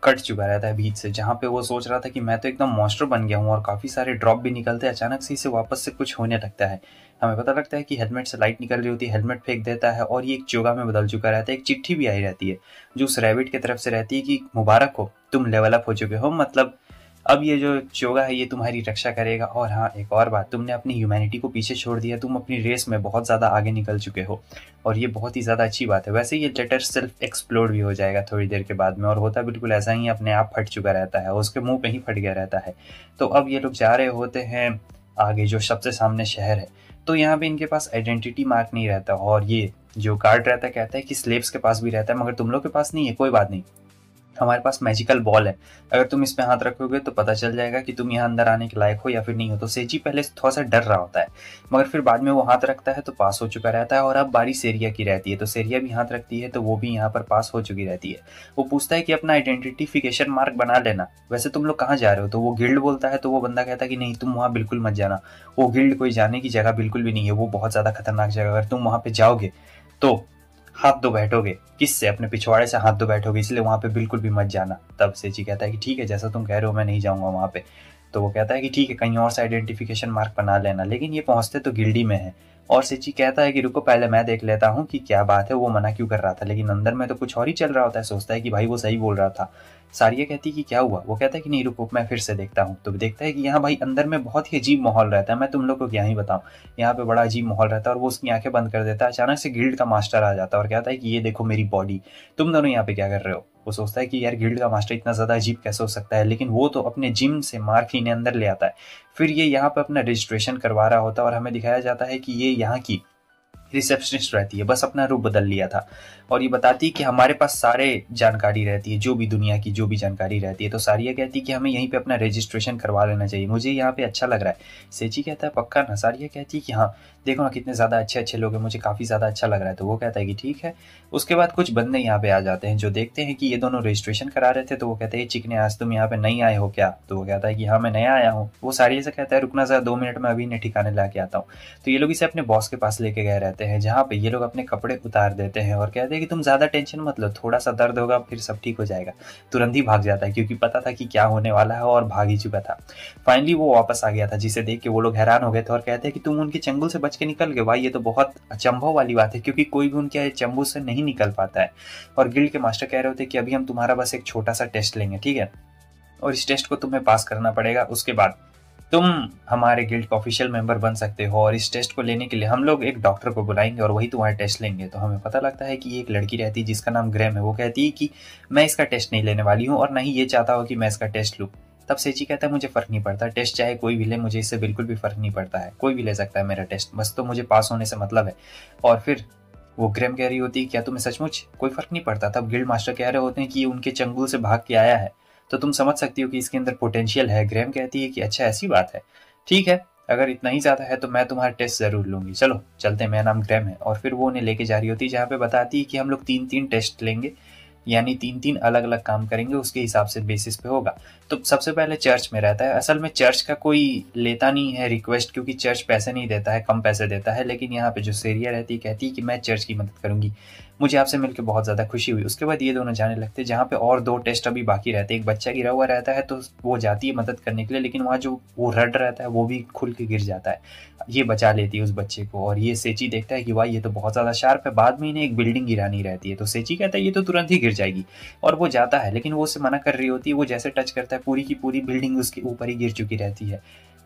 कट चुका रहता है बीच से। जहाँ पे वो सोच रहा था कि मैं तो एकदम मॉन्स्टर बन गया हूँ और काफ़ी सारे ड्रॉप भी निकलते हैं, अचानक से इसे वापस से कुछ होने लगता है। हमें पता लगता है कि हेलमेट से लाइट निकल रही होती है, हेलमेट फेंक देता है और ये एक चोगा में बदल चुका रहता है। एक चिट्ठी भी आई रहती है जो उस रैबिट की तरफ से रहती है कि मुबारक हो तुम लेवल अप हो चुके हो, मतलब अब ये जो चोगा है ये तुम्हारी रक्षा करेगा। और हाँ एक और बात, तुमने अपनी ह्यूमैनिटी को पीछे छोड़ दिया, तुम अपनी रेस में बहुत ज़्यादा आगे निकल चुके हो और ये बहुत ही ज़्यादा अच्छी बात है। वैसे ये लेटर सेल्फ एक्सप्लोड भी हो जाएगा थोड़ी देर के बाद में, और होता बिल्कुल ऐसा ही अपने आप फट चुका रहता है, उसके मुंह पे ही फट गया रहता है। तो अब ये लोग जा रहे होते हैं आगे जो सबसे सामने शहर है। तो यहाँ पे इनके पास आइडेंटिटी मार्क नहीं रहता और ये जो गार्ड रहता है कहता है कि स्लेव्स के पास भी रहता है मगर तुम लोग के पास नहीं है, कोई बात नहीं, हमारे पास मैजिकल बॉल है, अगर तुम इस पे हाथ रखोगे तो पता चल जाएगा कि तुम यहाँ अंदर आने के लायक हो या फिर नहीं हो। तो सेजी पहले थोड़ा सा डर रहा होता है मगर फिर बाद में वो हाथ रखता है तो पास हो चुका रहता है। और अब बारी सेरिया की रहती है तो सेरिया भी हाथ रखती है तो वो भी यहाँ पर पास हो चुकी रहती है। वो पूछता है कि अपना आइडेंटिफिकेशन मार्क बना लेना, वैसे तुम लोग कहाँ जा रहे हो। तो वो गिल्ड बोलता है तो वो बंदा कहता है कि नहीं तुम वहाँ बिल्कुल मत जाना, वो गिल्ड कोई जाने की जगह बिल्कुल भी नहीं है, वो बहुत ज़्यादा खतरनाक जगह, अगर तुम वहाँ पे जाओगे तो हाथ धो बैठोगे, किससे, अपने पिछवाड़े से हाथ धो बैठोगे, इसलिए वहाँ पे बिल्कुल भी मत जाना। तब सेची कहता है कि ठीक है जैसा तुम कह रहे हो मैं नहीं जाऊँगा वहाँ पे। तो वो कहता है कि ठीक है कहीं और से आइडेंटिफिकेशन मार्क बना लेना, लेकिन ये पहुँचते तो गिल्डी में है। और सेची कहता है कि रुको पहले मैं देख लेता हूँ कि क्या बात है, वो मना क्यों कर रहा था, लेकिन अंदर में तो कुछ और ही चल रहा होता है। सोचता है कि भाई वो सही बोल रहा था। सारिया कहती है कि क्या हुआ, वो कहता है कि नहीं रुको मैं फिर से देखता हूँ। तो देखता है कि यहाँ भाई अंदर में बहुत ही अजीब माहौल रहता है, मैं तुम लोग को क्या ही बताऊँ, यहाँ पे बड़ा अजीब माहौल रहता है। और वो उसकी आंखें बंद कर देता है। अचानक से गिल्ड का मास्टर आ जाता है और कहता है कि ये देखो मेरी बॉडी, तुम दोनों यहाँ पे क्या कर रहे हो। वो सोचता है कि यार गिल्ड का मास्टर इतना ज़्यादा अजीब कैसे हो सकता है, लेकिन वो तो अपने जिम से मार्क इन्हें अंदर ले आता है। फिर ये यहाँ पे अपना रजिस्ट्रेशन करवा रहा होता है और हमें दिखाया जाता है कि ये यहाँ की रिसेप्शनिस्ट रहती है, बस अपना रूप बदल लिया था। और ये बताती है कि हमारे पास सारे जानकारी रहती है, जो भी दुनिया की जो भी जानकारी रहती है। तो सारिया कहती है कि हमें यहीं पे अपना रजिस्ट्रेशन करवा लेना चाहिए, मुझे यहाँ पे अच्छा लग रहा है। सेची कहता है पक्का ना। सारिया कहती है कि हाँ देखो ना कितने ज़्यादा अच्छे अच्छे लोग हैं, मुझे काफ़ी ज़्यादा अच्छा लग रहा है। तो वो कहता है कि ठीक है। उसके बाद कुछ बंदे यहाँ पे आ जाते हैं जो देखते हैं कि ये दोनों रजिस्ट्रेशन करा रहे थे। तो वो कहते हैं चिकने आज तुम यहाँ पे नहीं आए हो क्या। तो वो कहता है कि हाँ मैं नया आया हूँ। वो सारिया से कहता है रुकना ज़रा 2 मिनट में अभी इन्हें ठिकाने ला के आता हूँ। तो ये लोग इसे अपने बॉस के पास लेके गए रहते हैं, जहाँ पे ये लोग अपने कपड़े उतार देते हैं और कहते हैं कि तुम ज़्यादा टेंशन मत लो, थोड़ा सा दर्द होगा फिर सब ठीक हो जाएगा। तुरंत ही भाग जाता है क्योंकि पता था कि क्या होने वाला है और भाग ही चुका था। फाइनली वो वापस आ गया था, जिसे देख के वो लोग हैरान हो गए थे और कहते हैं कि तुम उनके चंगुल से बच के निकल गए। भाई ये तो बहुत अचंभव वाली बात है क्योंकि कोई भी उनके चंगुल से नहीं निकल पाता है। और गिल्ड के मास्टर कह रहे होते कि अभी हम तुम्हारा बस एक छोटा सा टेस्ट लेंगे, ठीक है, और इस टेस्ट को तुम्हें पास करना पड़ेगा, उसके बाद तुम हमारे गिल्ड का ऑफिशियल मेंबर बन सकते हो। और इस टेस्ट को लेने के लिए हम लोग एक डॉक्टर को बुलाएंगे और वही तुम्हारा टेस्ट लेंगे। तो हमें पता लगता है कि एक लड़की रहती है जिसका नाम ग्रेम है। वो कहती है कि मैं इसका टेस्ट नहीं लेने वाली हूँ और ना ही ये चाहता हो कि मैं इसका टेस्ट लूँ। तब सेची कहता है मुझे फ़र्क नहीं पड़ता, टेस्ट चाहे कोई भी ले, मुझे इससे बिल्कुल भी फ़र्क नहीं पड़ता है, कोई भी ले सकता है मेरा टेस्ट, बस तो मुझे पास होने से मतलब है। और फिर वो ग्रेम कह रही होती है क्या तुम्हें सचमुच कोई फ़र्क नहीं पड़ता। तब गिल्ड मास्टर कह रहे होते हैं कि ये उनके चंगुल से भाग के आया है तो तुम समझ सकती हो कि इसके अंदर पोटेंशियल है। ग्रेम कहती है कि अच्छा ऐसी बात है, ठीक है अगर इतना ही ज़्यादा है तो मैं तुम्हारा टेस्ट ज़रूर लूँगी, चलो चलते हैं, मेरा नाम ग्रेम है। और फिर वो उन्हें लेके जा रही होती है जहाँ पे बताती है कि हम लोग 3-3 टेस्ट लेंगे, यानी 3-3 अलग अलग काम करेंगे, उसके हिसाब से बेसिस पे होगा। तो सबसे पहले चर्च में रहता है। असल में चर्च का कोई लेता नहीं है रिक्वेस्ट क्योंकि चर्च पैसे नहीं देता है, कम पैसे देता है। लेकिन यहाँ पे जो सेरिया रहती है कहती है कि मैं चर्च की मदद करूँगी, मुझे आपसे मिलकर बहुत ज़्यादा खुशी हुई। उसके बाद ये दोनों जाने लगते हैं जहाँ पे और 2 टेस्ट अभी बाकी रहते हैं। एक बच्चा गिरा हुआ रहता है तो वो जाती है मदद करने के लिए, लेकिन वहाँ जो वो रड रहता है वो भी खुल के गिर जाता है। ये बचा लेती है उस बच्चे को। और ये सेची देखता है कि भाई ये तो बहुत ज़्यादा शार्प है। बाद में इन्हें एक बिल्डिंग गिरानी रहती है, तो सेची कहता है ये तो तुरंत ही गिर जाएगी, और वो जाता है, लेकिन वो उससे मना कर रही होती है। वो जैसे टच करता है पूरी की पूरी बिल्डिंग उसके ऊपर ही गिर चुकी रहती है।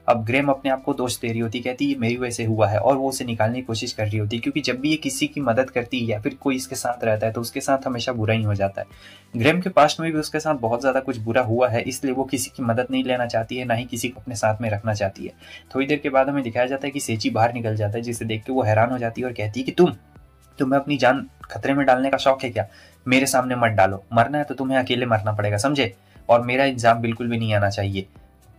अब ग्रेम अपने आप को दोष दे रही होती, कहती ये मेरी वजह से हुआ है, और वो उसे निकालने की कोशिश कर रही होती, क्योंकि जब भी ये किसी की मदद करती है या फिर कोई इसके साथ रहता है तो उसके साथ हमेशा बुरा ही हो जाता है। ग्रेम के पास्ट में भी उसके साथ बहुत ज़्यादा कुछ बुरा हुआ है, इसलिए वो किसी की मदद नहीं लेना चाहती है, ना ही किसी को अपने साथ में रखना चाहती है। थोड़ी देर के बाद हमें दिखाया जाता है कि सेची बाहर निकल जाता है, जिसे देख के वो हैरान हो जाती है और कहती है कि तुम्हें अपनी जान खतरे में डालने का शौक है क्या? मेरे सामने मत डालो, मरना है तो तुम्हें अकेले मरना पड़ेगा, समझे? और मेरा इल्जाम बिल्कुल भी नहीं आना चाहिए।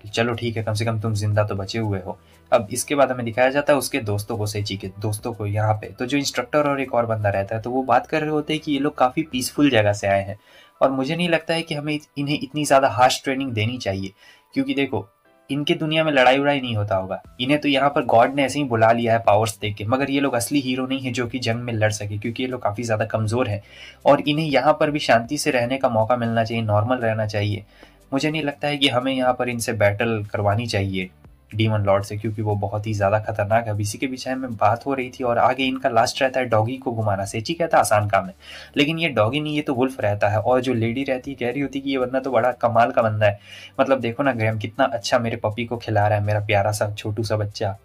चलो ठीक है, कम से कम तुम जिंदा तो बचे हुए हो। अब इसके बाद हमें दिखाया जाता है उसके दोस्तों को, सेची के दोस्तों को। यहाँ पे तो जो इंस्ट्रक्टर और एक और बंदा रहता है, तो वो बात कर रहे होते हैं कि ये लोग काफ़ी पीसफुल जगह से आए हैं, और मुझे नहीं लगता है कि हमें इन्हें इतनी ज़्यादा हार्श ट्रेनिंग देनी चाहिए, क्योंकि देखो इनके दुनिया में लड़ाई उड़ाई नहीं होता होगा। इन्हें तो यहाँ पर गॉड ने ऐसे ही बुला लिया है पावर्स देख के, मगर ये लोग असली हीरो नहीं है जो कि जंग में लड़ सके, क्योंकि ये लोग काफ़ी ज़्यादा कमज़ोर हैं। और इन्हें यहाँ पर भी शांति से रहने का मौका मिलना चाहिए, नॉर्मल रहना चाहिए। मुझे नहीं लगता है कि हमें यहाँ पर इनसे बैटल करवानी चाहिए डीमन लॉर्ड से, क्योंकि वो बहुत ही ज़्यादा खतरनाक है। अब इसी के पीछे में बात हो रही थी, और आगे इनका लास्ट रहता है डॉगी को घुमाना। सेची कहता है आसान काम है, लेकिन ये डॉगी नहीं, ये तो वुल्फ रहता है। और जो लेडी रहती है कह रही होती है कि ये बंदा तो बड़ा कमाल का बंदा है, मतलब देखो ना ग्रैम कितना अच्छा मेरे पपी को खिला रहा है, मेरा प्यारा सा छोटू सा बच्चा।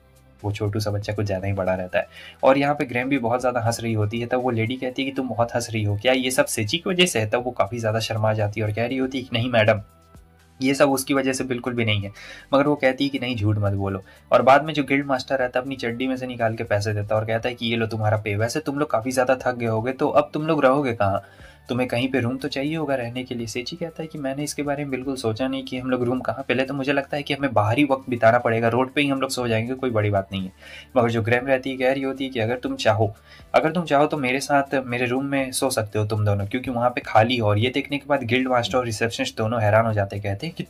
वो छोटू सा बच्चा कुछ ज़्यादा ही बड़ा रहता है। और यहाँ पे ग्रैम भी बहुत ज़्यादा हंस रही होती है, तब वो लेडी कहती है कि तुम बहुत हंस रही हो, क्या ये सब सेची की वजह से है? तब वो काफ़ी ज़्यादा शर्मा जाती है और कह रही होती है कि नहीं मैडम, ये सब उसकी वजह से बिल्कुल भी नहीं है। मगर वो कहती है कि नहीं, झूठ मत बोलो। और बाद में जो गिल्ड मास्टर रहता है अपनी चड्डी में से निकाल के पैसे देता है और कहता है कि ये लो तुम्हारा पे, वैसे तुम लोग काफ़ी ज़्यादा थक गए होगे, तो अब तुम लोग रहोगे कहाँ? तुम्हें कहीं पे रूम तो चाहिए होगा रहने के लिए। सेची कहता है कि मैंने इसके बारे में बिल्कुल सोचा नहीं कि हम लोग रूम कहाँ। पहले तो मुझे लगता है कि हमें बाहर ही वक्त बिताना पड़ेगा, रोड पे ही हम लोग सो जाएंगे, कोई बड़ी बात नहीं है। मगर जो ग्रैम रहती है कह रही होती है कि अगर तुम चाहो तो मेरे साथ मेरे रूम में सो सकते हो तुम दोनों, क्योंकि वहाँ पे खाली हो। और ये देखने के बाद गिल्ड मास्टर और रिसेप्शनिस्ट दोनों हैरान हो जाते, कहते हैं कि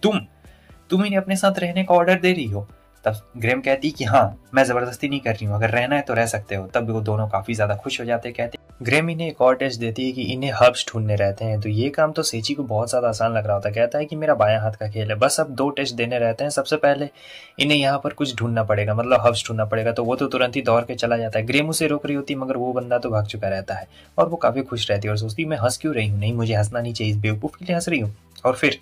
तुम इन्हें अपने साथ रहने का ऑर्डर दे रही हो? तब ग्रैम कहती कि हाँ, मैं ज़बरदस्ती नहीं कर रही हूँ, अगर रहना है तो रह सकते हो। तब वो दोनों काफ़ी ज़्यादा खुश हो जाते, कहते ग्रैम इन्हें एक और टेस्ट देती है कि इन्हें हर्ब्स ढूंढने रहते हैं। तो ये काम तो सेची को बहुत ज़्यादा आसान लग रहा होता है, कहता है कि मेरा बायां हाथ का खेल है, बस अब 2 टेस्ट देने रहते हैं। सबसे पहले इन्हें यहाँ पर कुछ ढूंढना पड़ेगा, मतलब हर्ब्स ढूंढना पड़ेगा। तो वो तो तुरंत ही दौड़ के चला जाता है। ग्रैम उसे रोक रही होती है, मगर वो बंदा तो भाग चुका रहता है, और वो काफ़ी खुश रहती है और सोचती मैं हंस क्यों रही हूँ, नहीं मुझे हंसना नहीं चाहिए, इस बेवकूफ़ के लिए हंस रही हूँ। और फिर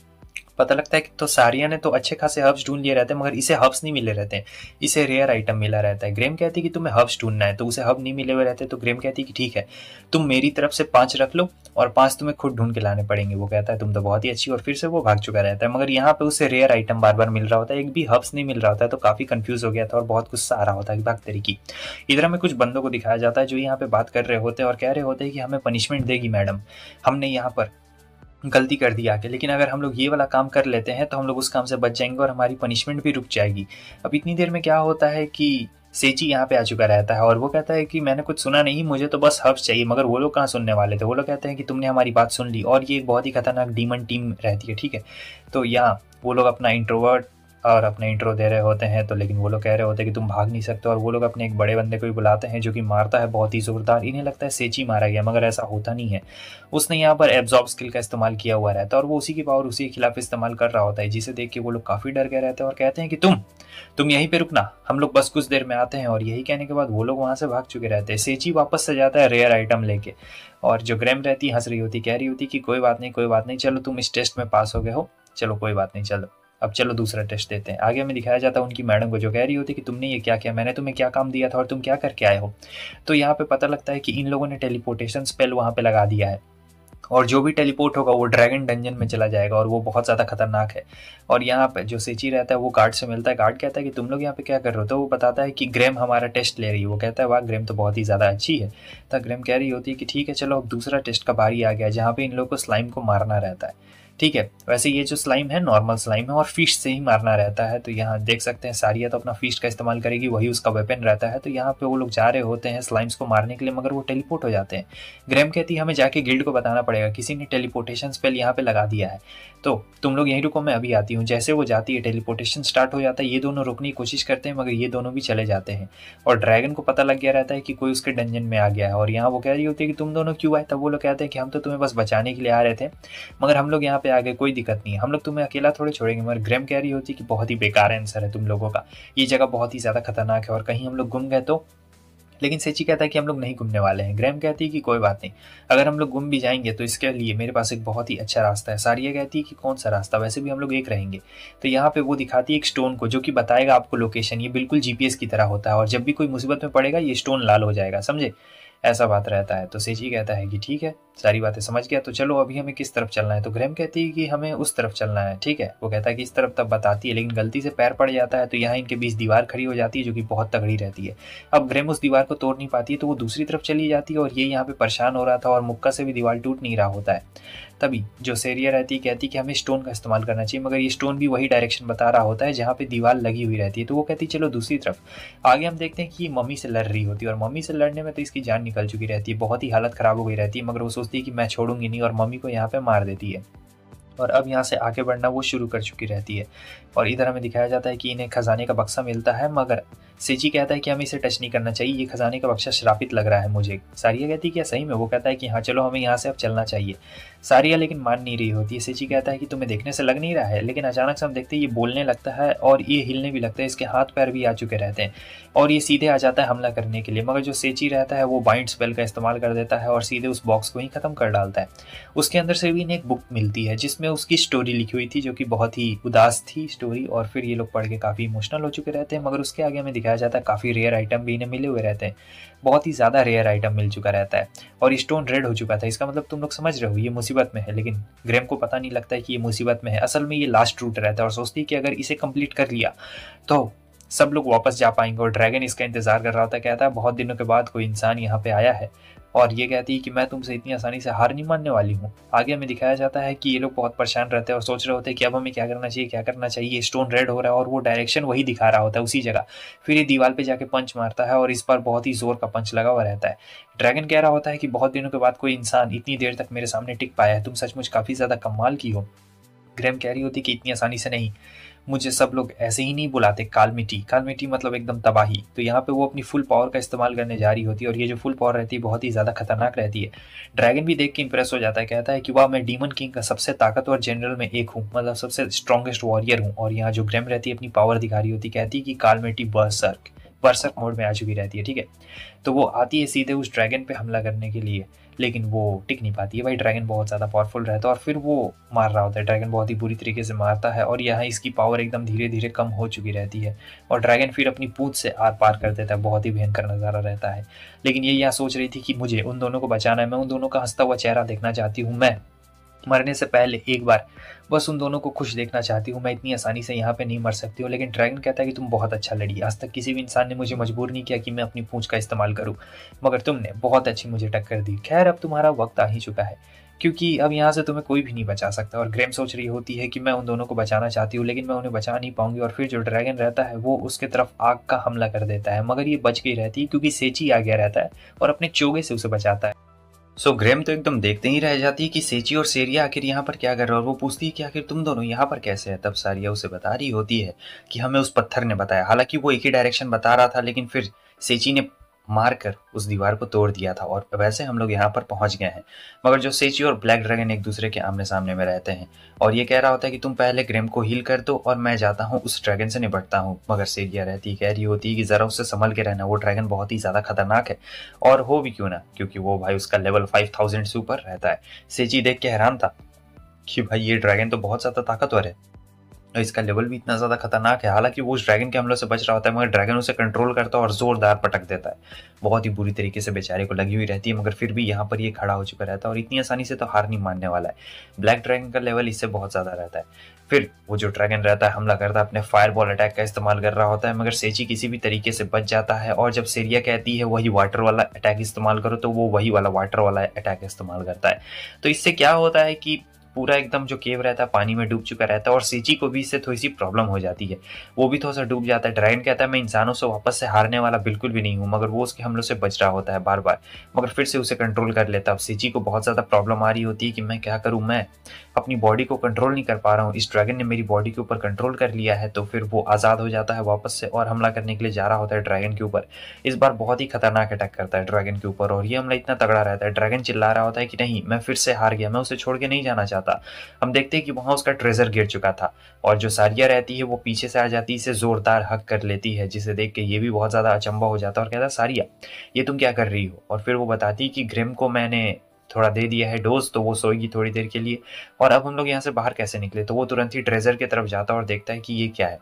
पता लगता है कि तो सारिया ने तो अच्छे खासे हर्ब्स ढूंढ लिए रहते हैं, मगर इसे हर्ब्स नहीं मिले रहते हैं, इसे रेयर आइटम मिला रहता है। ग्रैम कहती है कि तुम्हें हर्ब्स ढूंढना है, तो उसे हर्ब नहीं मिले हुए रहते। तो ग्रैम कहती है कि ठीक है, तुम मेरी तरफ से 5 रख लो, और 5 तुम्हें खुद ढूंढ के लाने पड़ेंगे। वो कहता है तुम तो बहुत ही अच्छी, और फिर से वो भाग चुका रहता है। मगर यहाँ पे उसे रेयर आइटम बार बार मिल रहा होता है, एक भी हर्ब्स नहीं मिल रहा होता है। तो काफी कंफ्यूज हो गया था और बहुत गुस्सा आ रहा होता है कि भाग तेरी की। इधर हमें कुछ बंदों को दिखाया जाता है जो यहाँ पे बात कर रहे होते हैं और कह रहे होते हैं कि हमें पनिशमेंट देगी मैडम, हमने यहाँ पर गलती कर दी आके, लेकिन अगर हम लोग ये वाला काम कर लेते हैं तो हम लोग उस काम से बच जाएंगे और हमारी पनिशमेंट भी रुक जाएगी। अब इतनी देर में क्या होता है कि सेची यहाँ पे आ चुका रहता है, और वो कहता है कि मैंने कुछ सुना नहीं, मुझे तो बस हर्ब्स चाहिए। मगर वो लोग कहाँ सुनने वाले थे, वो लोग कहते हैं कि तुमने हमारी बात सुन ली, और ये एक बहुत ही खतरनाक डीमन टीम रहती है, ठीक है। तो यहाँ वो लोग अपना इंट्रोवर्ट और अपने इंट्रो दे रहे होते हैं, तो लेकिन वो लोग कह रहे होते हैं कि तुम भाग नहीं सकते, और वो लोग अपने एक बड़े बंदे को भी बुलाते हैं जो कि मारता है बहुत ही जोरदार। इन्हें लगता है सेची मारा गया, मगर ऐसा होता नहीं है। उसने यहाँ पर एब्जॉर्ब स्किल का इस्तेमाल किया हुआ रहता है, और वो उसी की पावर उसी के खिलाफ इस्तेमाल कर रहा होता है, जिसे देख के वो लोग काफ़ी डर गए रहते हैं और कहते हैं कि तुम यहीं पे रुकना, हम लोग बस कुछ देर में आते हैं। और यही कहने के बाद वो लोग वहाँ से भाग चुके रहते हैं। सेची वापस से जाता है रेयर आइटम लेके, और जो ग्रैम रहती हंस रही होती, कह रही होती कि कोई बात नहीं, चलो तुम इस टेस्ट में पास हो गए हो, चलो कोई बात नहीं, चलो अब चलो दूसरा टेस्ट देते हैं। आगे हमें दिखाया जाता है उनकी मैडम को, जो कह रही होती कि तुमने ये क्या किया, मैंने तुम्हें क्या काम दिया था और तुम क्या करके आए हो। तो यहाँ पे पता लगता है कि इन लोगों ने टेलीपोर्टेशन स्पेल वहाँ पे लगा दिया है, और जो भी टेलीपोर्ट होगा वो ड्रैगन डंजन में चला जाएगा, और वो बहुत ज़्यादा खतरनाक है। और यहाँ पे जो सेची रहता है वो गार्ड से मिलता है। गार्ड कहता है कि तुम लोग यहाँ पे क्या कर रहे हो, तो वो बताता है कि ग्रैम हमारा टेस्ट ले रही है। वो कहता है वाह, ग्रैम तो बहुत ही ज़्यादा अच्छी है। तो ग्रैम कह रही होती है कि ठीक है चलो अब दूसरा टेस्ट का बारी आ गया, जहाँ पे इन लोगों को स्लाइम को मारना रहता है, ठीक है। वैसे ये जो स्लाइम है नॉर्मल स्लाइम है, और फिश से ही मारना रहता है। तो यहाँ देख सकते हैं सारिया तो अपना फिश का इस्तेमाल करेगी, वही उसका वेपन रहता है। तो यहाँ पे वो लोग जा रहे होते हैं स्लाइम्स को मारने के लिए, मगर वो टेलीपोर्ट हो जाते हैं। ग्रैम कहती है हमें जाके गिल्ड को बताना पड़ेगा, किसी ने टेलीपोर्टेशन स्पेल यहाँ पे लगा दिया है, तो तुम लोग यहीं रुको, मैं अभी आती हूँ। जैसे वो जाती है टेलीपोर्टेशन स्टार्ट हो जाता है, ये दोनों रुकने की कोशिश करते हैं, मगर ये दोनों भी चले जाते हैं। और ड्रैगन को पता लग गया रहता है कि कोई उसके डंजन में आ गया है, और यहाँ वो कह रही होती है कि तुम दोनों क्यों आए। तब वो लोग कहते हैं कि हम तो तुम्हें बस बचाने के लिए आ रहे थे, मगर हम लोग यहाँ पे पे आ गए, कोई दिक्कत नहीं है, हम लोग तुम्हें अकेला थोड़े छोड़ेंगे। मगर ग्रैम कह रही होती कि बहुत ही बेकार आंसर है तुम लोगों का, ये जगह बहुत ही ज़्यादा खतरनाक है और कहीं हम लोग गुम गए तो। लेकिन सेची कहता है कि हम लोग नहीं घूमने वाले हैं। ग्रैम कहती है कि कोई बात नहीं, अगर हम लोग गुम भी जाएंगे तो इसके लिए मेरे पास एक बहुत ही अच्छा रास्ता है। सारिया कहती है कि कौन सा रास्ता, वैसे भी हम लोग एक रहेंगे। तो यहाँ पे वो दिखाती है एक स्टोन को जो कि बताएगा आपको लोकेशन। ये बिल्कुल जीपीएस की तरह होता है और जब भी कोई मुसीबत में पड़ेगा ये स्टोन लाल हो जाएगा, समझे, ऐसा बात रहता है। तो सेची कहता है कि ठीक है, सारी बातें समझ गया, तो चलो अभी हमें किस तरफ चलना है। तो ग्रैम कहती है कि हमें उस तरफ चलना है, ठीक है। वो कहता है कि इस तरफ, तब बताती है, लेकिन गलती से पैर पड़ जाता है तो यहाँ इनके बीच दीवार खड़ी हो जाती है जो कि बहुत तगड़ी रहती है। अब ग्रैम उस दीवार को तोड़ नहीं पाती है तो वो दूसरी तरफ चली जाती है और ये यहाँ पे परेशान हो रहा था और मुक्का से भी दीवार टूट नहीं रहा होता है। तभी जो सेरिया रहती है कहती है कि हमें स्टोन का इस्तेमाल करना चाहिए, मगर ये स्टोन भी वही डायरेक्शन बता रहा होता है जहाँ पे दीवार लगी हुई रहती है। तो वो कहती है चलो दूसरी तरफ। आगे हम देखते हैं कि ये मम्मी से लड़ रही होती है और मम्मी से लड़ने में तो इसकी जान निकल चुकी रहती है, बहुत ही हालत खराब हो गई रहती है, मगर वो सोचती है कि मैं छोड़ूंगी नहीं और मम्मी को यहाँ पे मार देती है। और अब यहाँ से आगे बढ़ना वो शुरू कर चुकी रहती है। और इधर हमें दिखाया जाता है कि इन्हें खजाने का बक्सा मिलता है, मगर सेची कहता है कि हमें इसे टच नहीं करना चाहिए, ये खजाने का बक्सा श्रापित लग रहा है मुझे। सारिया कहती है क्या सही में? वो कहता है कि हाँ चलो हमें यहाँ से अब चलना चाहिए। सारिया लेकिन मान नहीं रही होती है। सेची कहता है कि तुम्हें देखने से लग नहीं रहा है, लेकिन अचानक से हम देखते हैं ये बोलने लगता है और ये हिलने भी लगता है, इसके हाथ पैर भी आ चुके रहते हैं और ये सीधे आ जाता है हमला करने के लिए। मगर जो सेची रहता है वो बाइंड स्पेल का इस्तेमाल कर देता है और सीधे उस बॉक्स को ही खत्म कर डालता है। उसके अंदर से भी इन्हें एक बुक मिलती है जिसमें उसकी स्टोरी लिखी हुई थी जो कि बहुत ही उदास थी स्टोरी, और फिर ये लोग पढ़ के काफ़ी इमोशनल हो चुके रहते हैं। मगर उसके आगे हमें दिखाया जाता है काफ़ी रेयर आइटम भी इन्हें मिले हुए रहते हैं, बहुत ही ज़्यादा रेयर आइटम मिल चुका रहता है और स्टोन रेड हो चुका था। इसका मतलब तुम लोग समझ रहे हो ये मुसीबत में है, लेकिन ग्रैम को पता नहीं लगता है कि ये मुसीबत में है। असल में ये लास्ट रूट रहता है और सोचती है कि अगर इसे कंप्लीट कर लिया तो सब लोग वापस जा पाएंगे। और ड्रैगन इसका इंतजार कर रहा था, कहता है बहुत दिनों के बाद कोई इंसान यहाँ पे आया है। और ये कहती है कि मैं तुमसे इतनी आसानी से हार नहीं मानने वाली हूँ। आगे हमें दिखाया जाता है कि ये लोग बहुत परेशान रहते हैं और सोच रहे होते हैं कि अब हमें क्या करना चाहिए, क्या करना चाहिए। स्टोन रेड हो रहा है और वो डायरेक्शन वही दिखा रहा होता है उसी जगह। फिर ये दीवार पे जाके पंच मारता है और इस बार बहुत ही जोर का पंच लगा हुआ रहता है। ड्रैगन कह रहा होता है कि बहुत दिनों के बाद कोई इंसान इतनी देर तक मेरे सामने टिक पाया है, तुम सचमुच काफी ज्यादा कमाल की हो। ग्रैम कह रही होती कि इतनी आसानी से नहीं, मुझे सब लोग ऐसे ही नहीं बुलाते, कालमिटी। कालमिटी मतलब एकदम तबाही। तो यहाँ पे वो अपनी फुल पावर का इस्तेमाल करने जा रही होती है और ये जो फुल पावर रहती है बहुत ही ज़्यादा खतरनाक रहती है। ड्रैगन भी देख के इंप्रेस हो जाता है, कहता है कि वाह, मैं डीमन किंग का सबसे ताकतवर जनरल में एक हूँ, मतलब सबसे स्ट्रॉन्गेस्ट वॉरियर हूँ। और यहाँ जो ग्रैम रहती है अपनी पावर दिखा रही होती है, कहती है कि कालमिटी बर्सर्क मोड में आ चुकी रहती है, ठीक है। तो वो आती है सीधे उस ड्रैगन पे हमला करने के लिए, लेकिन वो टिक नहीं पाती है। भाई ड्रैगन बहुत ज़्यादा पावरफुल रहता है और फिर वो मार रहा होता है। ड्रैगन बहुत ही बुरी तरीके से मारता है और यहाँ इसकी पावर एकदम धीरे धीरे कम हो चुकी रहती है और ड्रैगन फिर अपनी पूंछ से आर पार कर देता है। बहुत ही भयंकर नज़ारा रहता है। लेकिन ये यहाँ सोच रही थी कि मुझे उन दोनों को बचाना है, मैं उन दोनों का हंसता हुआ चेहरा देखना चाहती हूँ, मैं मरने से पहले एक बार बस उन दोनों को खुश देखना चाहती हूँ, मैं इतनी आसानी से यहाँ पे नहीं मर सकती हूँ। लेकिन ड्रैगन कहता है कि तुम बहुत अच्छा लड़ी, आज तक किसी भी इंसान ने मुझे मजबूर नहीं किया कि मैं अपनी पूंछ का इस्तेमाल करूँ, मगर तुमने बहुत अच्छी मुझे टक्कर दी। खैर अब तुम्हारा वक्त आ ही चुका है, क्योंकि अब यहाँ से तुम्हें कोई भी नहीं बचा सकता। और ग्रैम सोच रही होती है कि मैं उन दोनों को बचाना चाहती हूँ लेकिन मैं उन्हें बचा नहीं पाऊंगी। और फिर जो ड्रैगन रहता है वो उसके तरफ आग का हमला कर देता है, मगर ये बच गई रहती है क्योंकि सेची आ गया रहता है और अपने चोगे से उसे बचाता है। ग्रैम तो एकदम देखते ही रह जाती है कि सेची और सेरिया आखिर यहाँ पर क्या कर रहे हैं, और वो पूछती है कि आखिर तुम दोनों यहाँ पर कैसे है। तब सारिया उसे बता रही होती है कि हमें उस पत्थर ने बताया, हालांकि वो एक ही डायरेक्शन बता रहा था लेकिन फिर सेची ने मारकर उस दीवार को तोड़ दिया था और वैसे हम लोग यहाँ पर पहुंच गए हैं। मगर जो सेची और ब्लैक ड्रैगन एक दूसरे के आमने सामने में रहते हैं और ये कह रहा होता है कि तुम पहले ग्रैम को हील कर दो और मैं जाता हूँ उस ड्रैगन से निपटता हूँ। मगर सेरिया रहती कह रही होती है कि जरा उससे संभल के रहना, वो ड्रैगन बहुत ही ज्यादा खतरनाक है और हो भी क्यों ना, क्योंकि वो भाई उसका लेवल 5000 से ऊपर रहता है। सेची देख के हैरान था कि भाई ये ड्रैगन तो बहुत ज्यादा ताकतवर है, इसका लेवल भी इतना ज्यादा खतरनाक है। हालांकि वो उस ड्रैगन के हमलों से बच रहा होता है मगर ड्रैगन उसे कंट्रोल करता है और जोरदार पटक देता है। बहुत ही बुरी तरीके से बेचारे को लगी हुई रहती है, मगर फिर भी यहाँ पर ये खड़ा हो चुका रहता है और इतनी आसानी से तो हार नहीं मानने वाला है। ब्लैक ड्रैगन का लेवल इससे बहुत ज्यादा रहता है। फिर वो जो ड्रैगन रहता है हमला करता है, अपने फायरबॉल अटैक का इस्तेमाल कर रहा होता है, मगर सेची किसी भी तरीके से बच जाता है। और जब सेरिया कहती है वही वाटर वाला अटैक इस्तेमाल करो तो वो वही वाला वाटर वाला अटैक इस्तेमाल करता है। तो इससे क्या होता है कि पूरा एकदम जो केव रहता है पानी में डूब चुका रहता है और सेची को भी इससे थोड़ी सी प्रॉब्लम हो जाती है, वो भी थोड़ा सा डूब जाता है। ड्रैगन कहता है मैं इंसानों से वापस से हारने वाला बिल्कुल भी नहीं हूँ, मगर वो उसके हमलों से बच रहा होता है बार बार, मगर फिर से उसे कंट्रोल कर लेता है। अब सेची को बहुत ज्यादा प्रॉब्लम आ रही होती है कि मैं क्या करूँ, मैं अपनी बॉडी को कंट्रोल नहीं कर पा रहा हूँ, इस ड्रैगन ने मेरी बॉडी के ऊपर कंट्रोल कर लिया है। तो फिर वो आज़ाद हो जाता है वापस से और हमला करने के लिए जा रहा होता है ड्रैगन के ऊपर। इस बार बहुत ही खतरनाक अटैक करता है ड्रैगन के ऊपर और ये हमला इतना तगड़ा रहता है। ड्रैगन चिल्ला रहा होता है कि नहीं, मैं फिर से हार गया, मैं उसे छोड़ के नहीं जाना चाहता। था। हम देखते हैं कि वहाँ उसका ट्रेजर गिर चुका था और जो सारिया रहती है वो पीछे से आ जाती है, इसे जोरदार हक कर लेती है, जिसे देख के ये भी बहुत ज़्यादा अचंभा हो जाता है और कहता है सारिया ये तुम क्या कर रही हो। और फिर वो बताती कि ग्रिम को मैंने थोड़ा दे दिया है डोज, तो वो सोएगी थोड़ी देर के लिए। और अब हम लोग यहाँ से बाहर कैसे निकले, तो वो तुरंत ही ट्रेजर की तरफ जाता है और देखता है कि ये क्या है।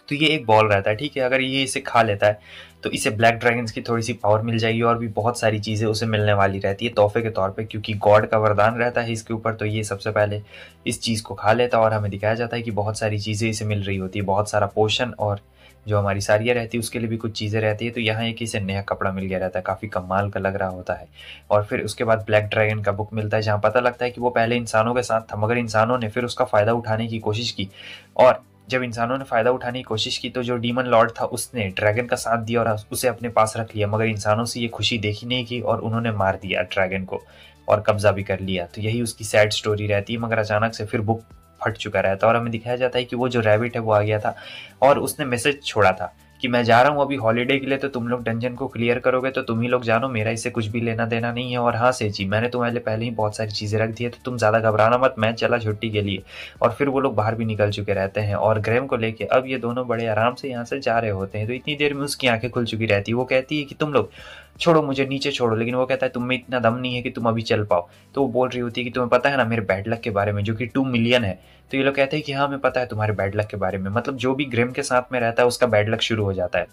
तो ये एक बॉल रहता है, ठीक है, अगर ये इसे खा लेता है तो इसे ब्लैक ड्रैगन्स की थोड़ी सी पावर मिल जाएगी और भी बहुत सारी चीज़ें उसे मिलने वाली रहती है तोहफे के तौर पे, क्योंकि गॉड का वरदान रहता है इसके ऊपर। तो ये सबसे पहले इस चीज़ को खा लेता है और हमें दिखाया जाता है कि बहुत सारी चीज़ें इसे मिल रही होती है, बहुत सारा पोषण, और जो हमारी सारिया रहती है उसके लिए भी कुछ चीज़ें रहती है। तो यहाँ एक इसे नया कपड़ा मिल गया रहता है, काफ़ी कमाल का लग रहा होता है। और फिर उसके बाद ब्लैक ड्रैगन का बुक मिलता है, जहाँ पता लगता है कि वो पहले इंसानों के साथ था, मगर इंसानों ने फिर उसका फ़ायदा उठाने की कोशिश की। और जब इंसानों ने फ़ायदा उठाने की कोशिश की तो जो डीमन लॉर्ड था उसने ड्रैगन का साथ दिया और उसे अपने पास रख लिया, मगर इंसानों से ये खुशी देखी नहीं की और उन्होंने मार दिया ड्रैगन को और कब्जा भी कर लिया। तो यही उसकी सैड स्टोरी रहती है। मगर अचानक से फिर बुक फट चुका रहता है और हमें दिखाया जाता है कि वो जो रैबिट है वो आ गया था और उसने मैसेज छोड़ा था कि मैं जा रहा हूँ अभी हॉलीडे के लिए, तो तुम लोग डंजन को क्लियर करोगे तो तुम ही लोग जानो, मेरा इससे कुछ भी लेना देना नहीं है। और हाँ सेची, मैंने तुम्हारे लिए पहले ही बहुत सारी चीज़ें रख दी है, तो तुम ज़्यादा घबराना मत, मैं चला छुट्टी के लिए। और फिर वो लोग बाहर भी निकल चुके रहते हैं और ग्रैम को लेके अब ये दोनों बड़े आराम से यहाँ से जा रहे होते हैं। तो इतनी देर में उसकी आंखें खुल चुकी रहती है। वो कहती है कि तुम लोग छोड़ो मुझे, नीचे छोड़ो, लेकिन वो कहता है तुम में इतना दम नहीं है कि तुम अभी चल पाओ। तो वो बोल रही होती है कि तुम्हें पता है ना मेरे बैड लक के बारे में, जो कि 2 मिलियन है। तो ये लोग कहते हैं कि हाँ हमें पता है तुम्हारे बैड लक के बारे में, मतलब जो भी ग्रिम के साथ में रहता है उसका बैड लक शुरू हो जाता है।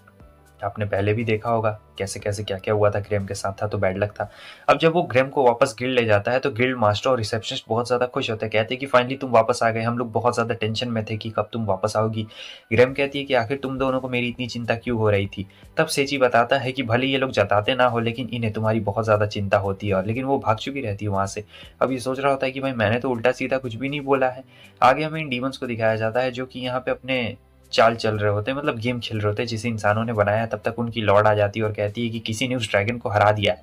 आपने पहले भी देखा होगा कैसे कैसे क्या क्या हुआ था, ग्रेम के साथ था तो बैड लक था। अब जब वो ग्रेम को वापस गिल्ड ले जाता है तो गिल्ड मास्टर और रिसेप्शनिस्ट बहुत ज़्यादा खुश होते हैं, कहते हैं कि फाइनली तुम वापस आ गए, हम लोग बहुत ज़्यादा टेंशन में थे कि कब तुम वापस आओगी। ग्रेम कहती है कि आखिर तुम दोनों को मेरी इतनी चिंता क्यों हो रही थी। तब सेची बताता है कि भले ये लोग जताते ना हो लेकिन इन्हें तुम्हारी बहुत ज़्यादा चिंता होती है, और लेकिन वो भाग चुकी रहती है वहाँ से। अब ये सोच रहा होता है कि भाई मैंने तो उल्टा सीधा कुछ भी नहीं बोला है। आगे हमें इन डीमंस को दिखाया जाता है जो कि यहाँ पे अपने चाल चल रहे होते हैं, मतलब गेम खेल रहे होते हैं जिसे इंसानों ने बनाया है। तब तक उनकी लॉर्ड आ जाती है और कहती है कि किसी ने उस ड्रैगन को हरा दिया है।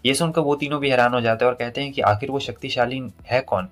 ये सुनकर वो तीनों भी हैरान हो जाते हैं और कहते हैं कि आखिर वो शक्तिशाली है कौन,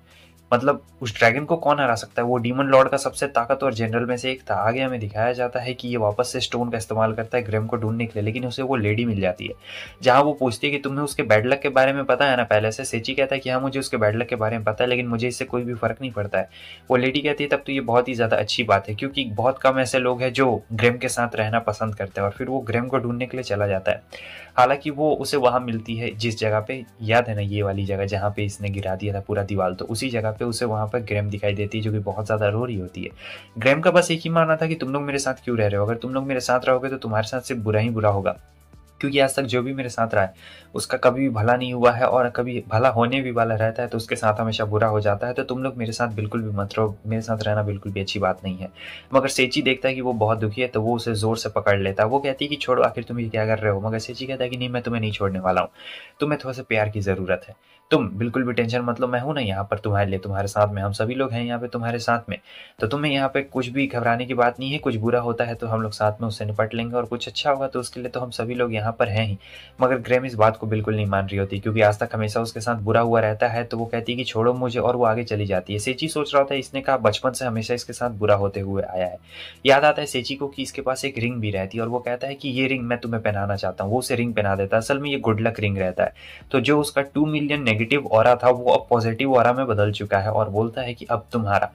मतलब उस ड्रैगन को कौन हरा सकता है। वो डीमन लॉर्ड का सबसे ताकतवर जनरल में से एक था। आगे हमें दिखाया जाता है कि ये वापस से स्टोन का इस्तेमाल करता है ग्रेम को ढूंढने के लिए, लेकिन उसे वो लेडी मिल जाती है। जहाँ वो पूछती है कि तुम्हें उसके बैड लक के बारे में पता है ना पहले से। सेची कहता है कि हाँ मुझे उसके बैड लक के बारे में पता है, लेकिन मुझे इससे कोई भी फर्क नहीं पड़ता है। वो लेडी कहती है तब तो ये बहुत ही ज़्यादा अच्छी बात है, क्योंकि बहुत कम ऐसे लोग हैं जो ग्रेम के साथ रहना पसंद करते हैं। और फिर वो ग्रेम को ढूंढने के लिए चला जाता है। हालांकि वो उसे वहां मिलती है जिस जगह पे, याद है ना ये वाली जगह जहाँ पे इसने गिरा दिया था पूरा दीवार, तो उसी जगह पे उसे वहां पर ग्रेम दिखाई देती है जो कि बहुत ज्यादा रो रही होती है। ग्रेम का बस एक ही मानना था कि तुम लोग मेरे साथ क्यों रह रहे हो, अगर तुम लोग मेरे साथ रहोगे तो तुम्हारे साथ सिर्फ बुरा ही बुरा होगा, क्योंकि आज तक जो भी मेरे साथ रहा है उसका कभी भी भला नहीं हुआ है और कभी भला होने भी वाला रहता है, तो उसके साथ हमेशा बुरा हो जाता है। तो तुम लोग मेरे साथ बिल्कुल भी मत रहो, मेरे साथ रहना बिल्कुल भी अच्छी बात नहीं है। मगर सेची देखता है कि वो बहुत दुखी है तो वो उसे जोर से पकड़ लेता है। वो कहती है कि छोड़ो, आखिर तुम ये क्या कर रहे हो। मगर सेची कहता है कि नहीं मैं तुम्हें नहीं छोड़ने वाला हूँ, तुम्हें थोड़ा सा प्यार की ज़रूरत है, तुम बिल्कुल भी टेंशन मत लो, मैं हूं ना यहाँ पर तुम्हारे लिए, तुम्हारे साथ में हम सभी लोग हैं यहाँ पे तुम्हारे साथ में। तो तुम्हें यहाँ पे कुछ भी घबराने की बात नहीं है, कुछ बुरा होता है तो हम लोग साथ में उससे निपट लेंगे, और कुछ अच्छा होगा तो उसके लिए तो हम सभी लोग यहाँ पर हैं ही। मगर ग्रेम इस बात को बिल्कुल नहीं मान रही होती, क्योंकि आज तक हमेशा उसके साथ बुरा हुआ रहता है। तो वो कहती है कि छोड़ो मुझे, और वो आगे चली जाती है। सेची सोच रहा होता है इसने कहा बचपन से हमेशा इसके साथ बुरा होते हुए आया है। याद आता है सेची को कि इसके पास एक रिंग भी रहती है और वो कहता है कि ये रिंग मैं तुम्हें पहनाना चाहता हूँ। वो उसे रिंग पहना देता है, असल में ये गुड लक रिंग रहता है। तो जो उसका 2 मिलियन नेगेटिव ऑरा था वो अब पॉजिटिव ऑरा में बदल चुका है और बोलता है कि अब तुम्हारा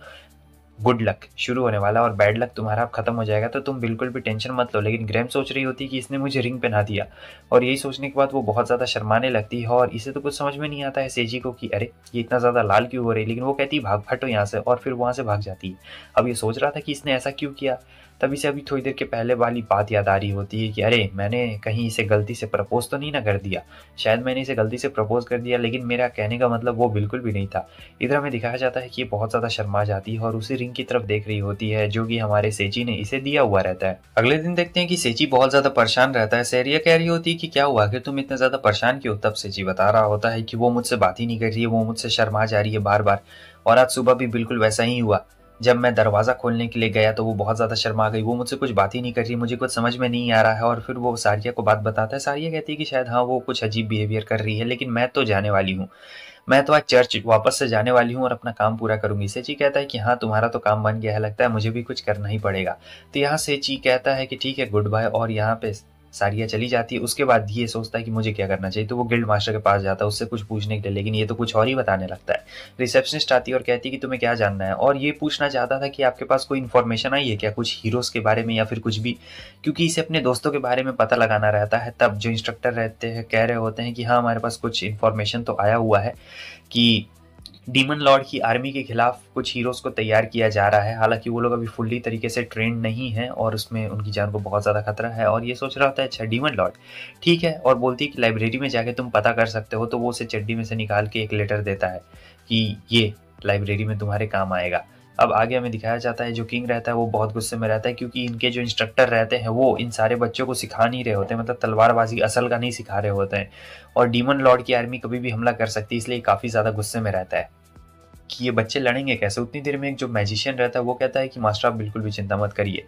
गुड लक शुरू होने वाला और बैड लक तुम्हारा अब खत्म हो जाएगा, तो तुम बिल्कुल भी टेंशन मत लो। लेकिन ग्रेम सोच रही होती है कि इसने मुझे रिंग पहना दिया, और यही सोचने के बाद वो बहुत ज़्यादा शर्माने लगती है और इसे तो कुछ समझ में नहीं आता है सेजी को कि अरे ये इतना ज़्यादा लाल क्यों हो रही है। लेकिन वो कहती है भाग फटो यहाँ से, और फिर वहाँ से भाग जाती है। अब ये सोच रहा था कि इसने ऐसा क्यों किया, तभी से अभी थोड़ी देर के पहले वाली बात याद आ रही होती है कि अरे मैंने कहीं इसे गलती से प्रपोज तो नहीं ना कर दिया, शायद मैंने इसे गलती से प्रपोज कर दिया, लेकिन मेरा कहने का मतलब वो बिल्कुल भी नहीं था। इधर हमें दिखाया जाता है कि ये बहुत ज़्यादा शर्मा जाती है और उसी रिंग की तरफ देख रही होती है जो कि हमारे सेची ने इसे दिया हुआ रहता है। अगले दिन देखते हैं कि सेची बहुत ज़्यादा परेशान रहता है। सैरिया कह रही होती है कि क्या हुआ, कि तुम इतना ज़्यादा परेशान क्यों। तब सेची बता रहा होता है कि वो मुझसे बात ही नहीं कर रही है, वो मुझसे शर्मा जा रही है बार बार, और आज सुबह भी बिल्कुल वैसा ही हुआ। जब मैं दरवाज़ा खोलने के लिए गया तो वो बहुत ज़्यादा शर्मा गई, वो मुझसे कुछ बात ही नहीं कर रही, मुझे कुछ समझ में नहीं आ रहा है। और फिर वो सारिया को बात बताता है। सारिया कहती है कि शायद हाँ वो कुछ अजीब बिहेवियर कर रही है, लेकिन मैं तो जाने वाली हूँ, मैं तो आज चर्च वापस से जाने वाली हूँ और अपना काम पूरा करूंगी। सेची कहता है कि हाँ तुम्हारा तो काम बन गया है, लगता है मुझे भी कुछ करना ही पड़ेगा। तो यहाँ सेची कहता है कि ठीक है गुड बाय, और यहाँ पे सारिया चली जाती है। उसके बाद ये सोचता है कि मुझे क्या करना चाहिए, तो वो गिल्ड मास्टर के पास जाता है उससे कुछ पूछने के लिए, लेकिन ये तो कुछ और ही बताने लगता है। रिसेप्शनिस्ट आती है और कहती है कि तुम्हें क्या जानना है, और ये पूछना चाहता था कि आपके पास कोई इन्फॉर्मेशन आई है क्या, कुछ हीरोज़ के बारे में या फिर कुछ भी, क्योंकि इसे अपने दोस्तों के बारे में पता लगाना रहता है। तब जो इंस्ट्रक्टर रहते हैं कह रहे होते हैं कि हाँ, हमारे पास कुछ इन्फॉर्मेशन तो आया हुआ है कि डीमन लॉर्ड की आर्मी के खिलाफ कुछ हीरोज़ को तैयार किया जा रहा है। हालांकि वो लोग अभी फुल्ली तरीके से ट्रेंड नहीं है और उसमें उनकी जान को बहुत ज़्यादा खतरा है। और ये सोच रहा होता है अच्छा डीमन लॉर्ड ठीक है, और बोलती है कि लाइब्रेरी में जाके तुम पता कर सकते हो। तो वो उसे चड्डी में से निकाल के एक लेटर देता है कि ये लाइब्रेरी में तुम्हारे काम आएगा। अब आगे हमें दिखाया जाता है जो किंग रहता है वो बहुत गुस्से में रहता है, क्योंकि इनके जो इंस्ट्रक्टर रहते हैं वो इन सारे बच्चों को सिखा नहीं रहे होते, मतलब तलवारबाजी असल का नहीं सिखा रहे होते हैं। और डीमन लॉर्ड की आर्मी कभी भी हमला कर सकती है, इसलिए काफ़ी ज़्यादा गुस्से में रहता है कि ये बच्चे लड़ेंगे कैसे। उतनी देर में एक जो मैजिशियन रहता है वो कहता है कि मास्टर आप बिल्कुल भी चिंता मत करिए,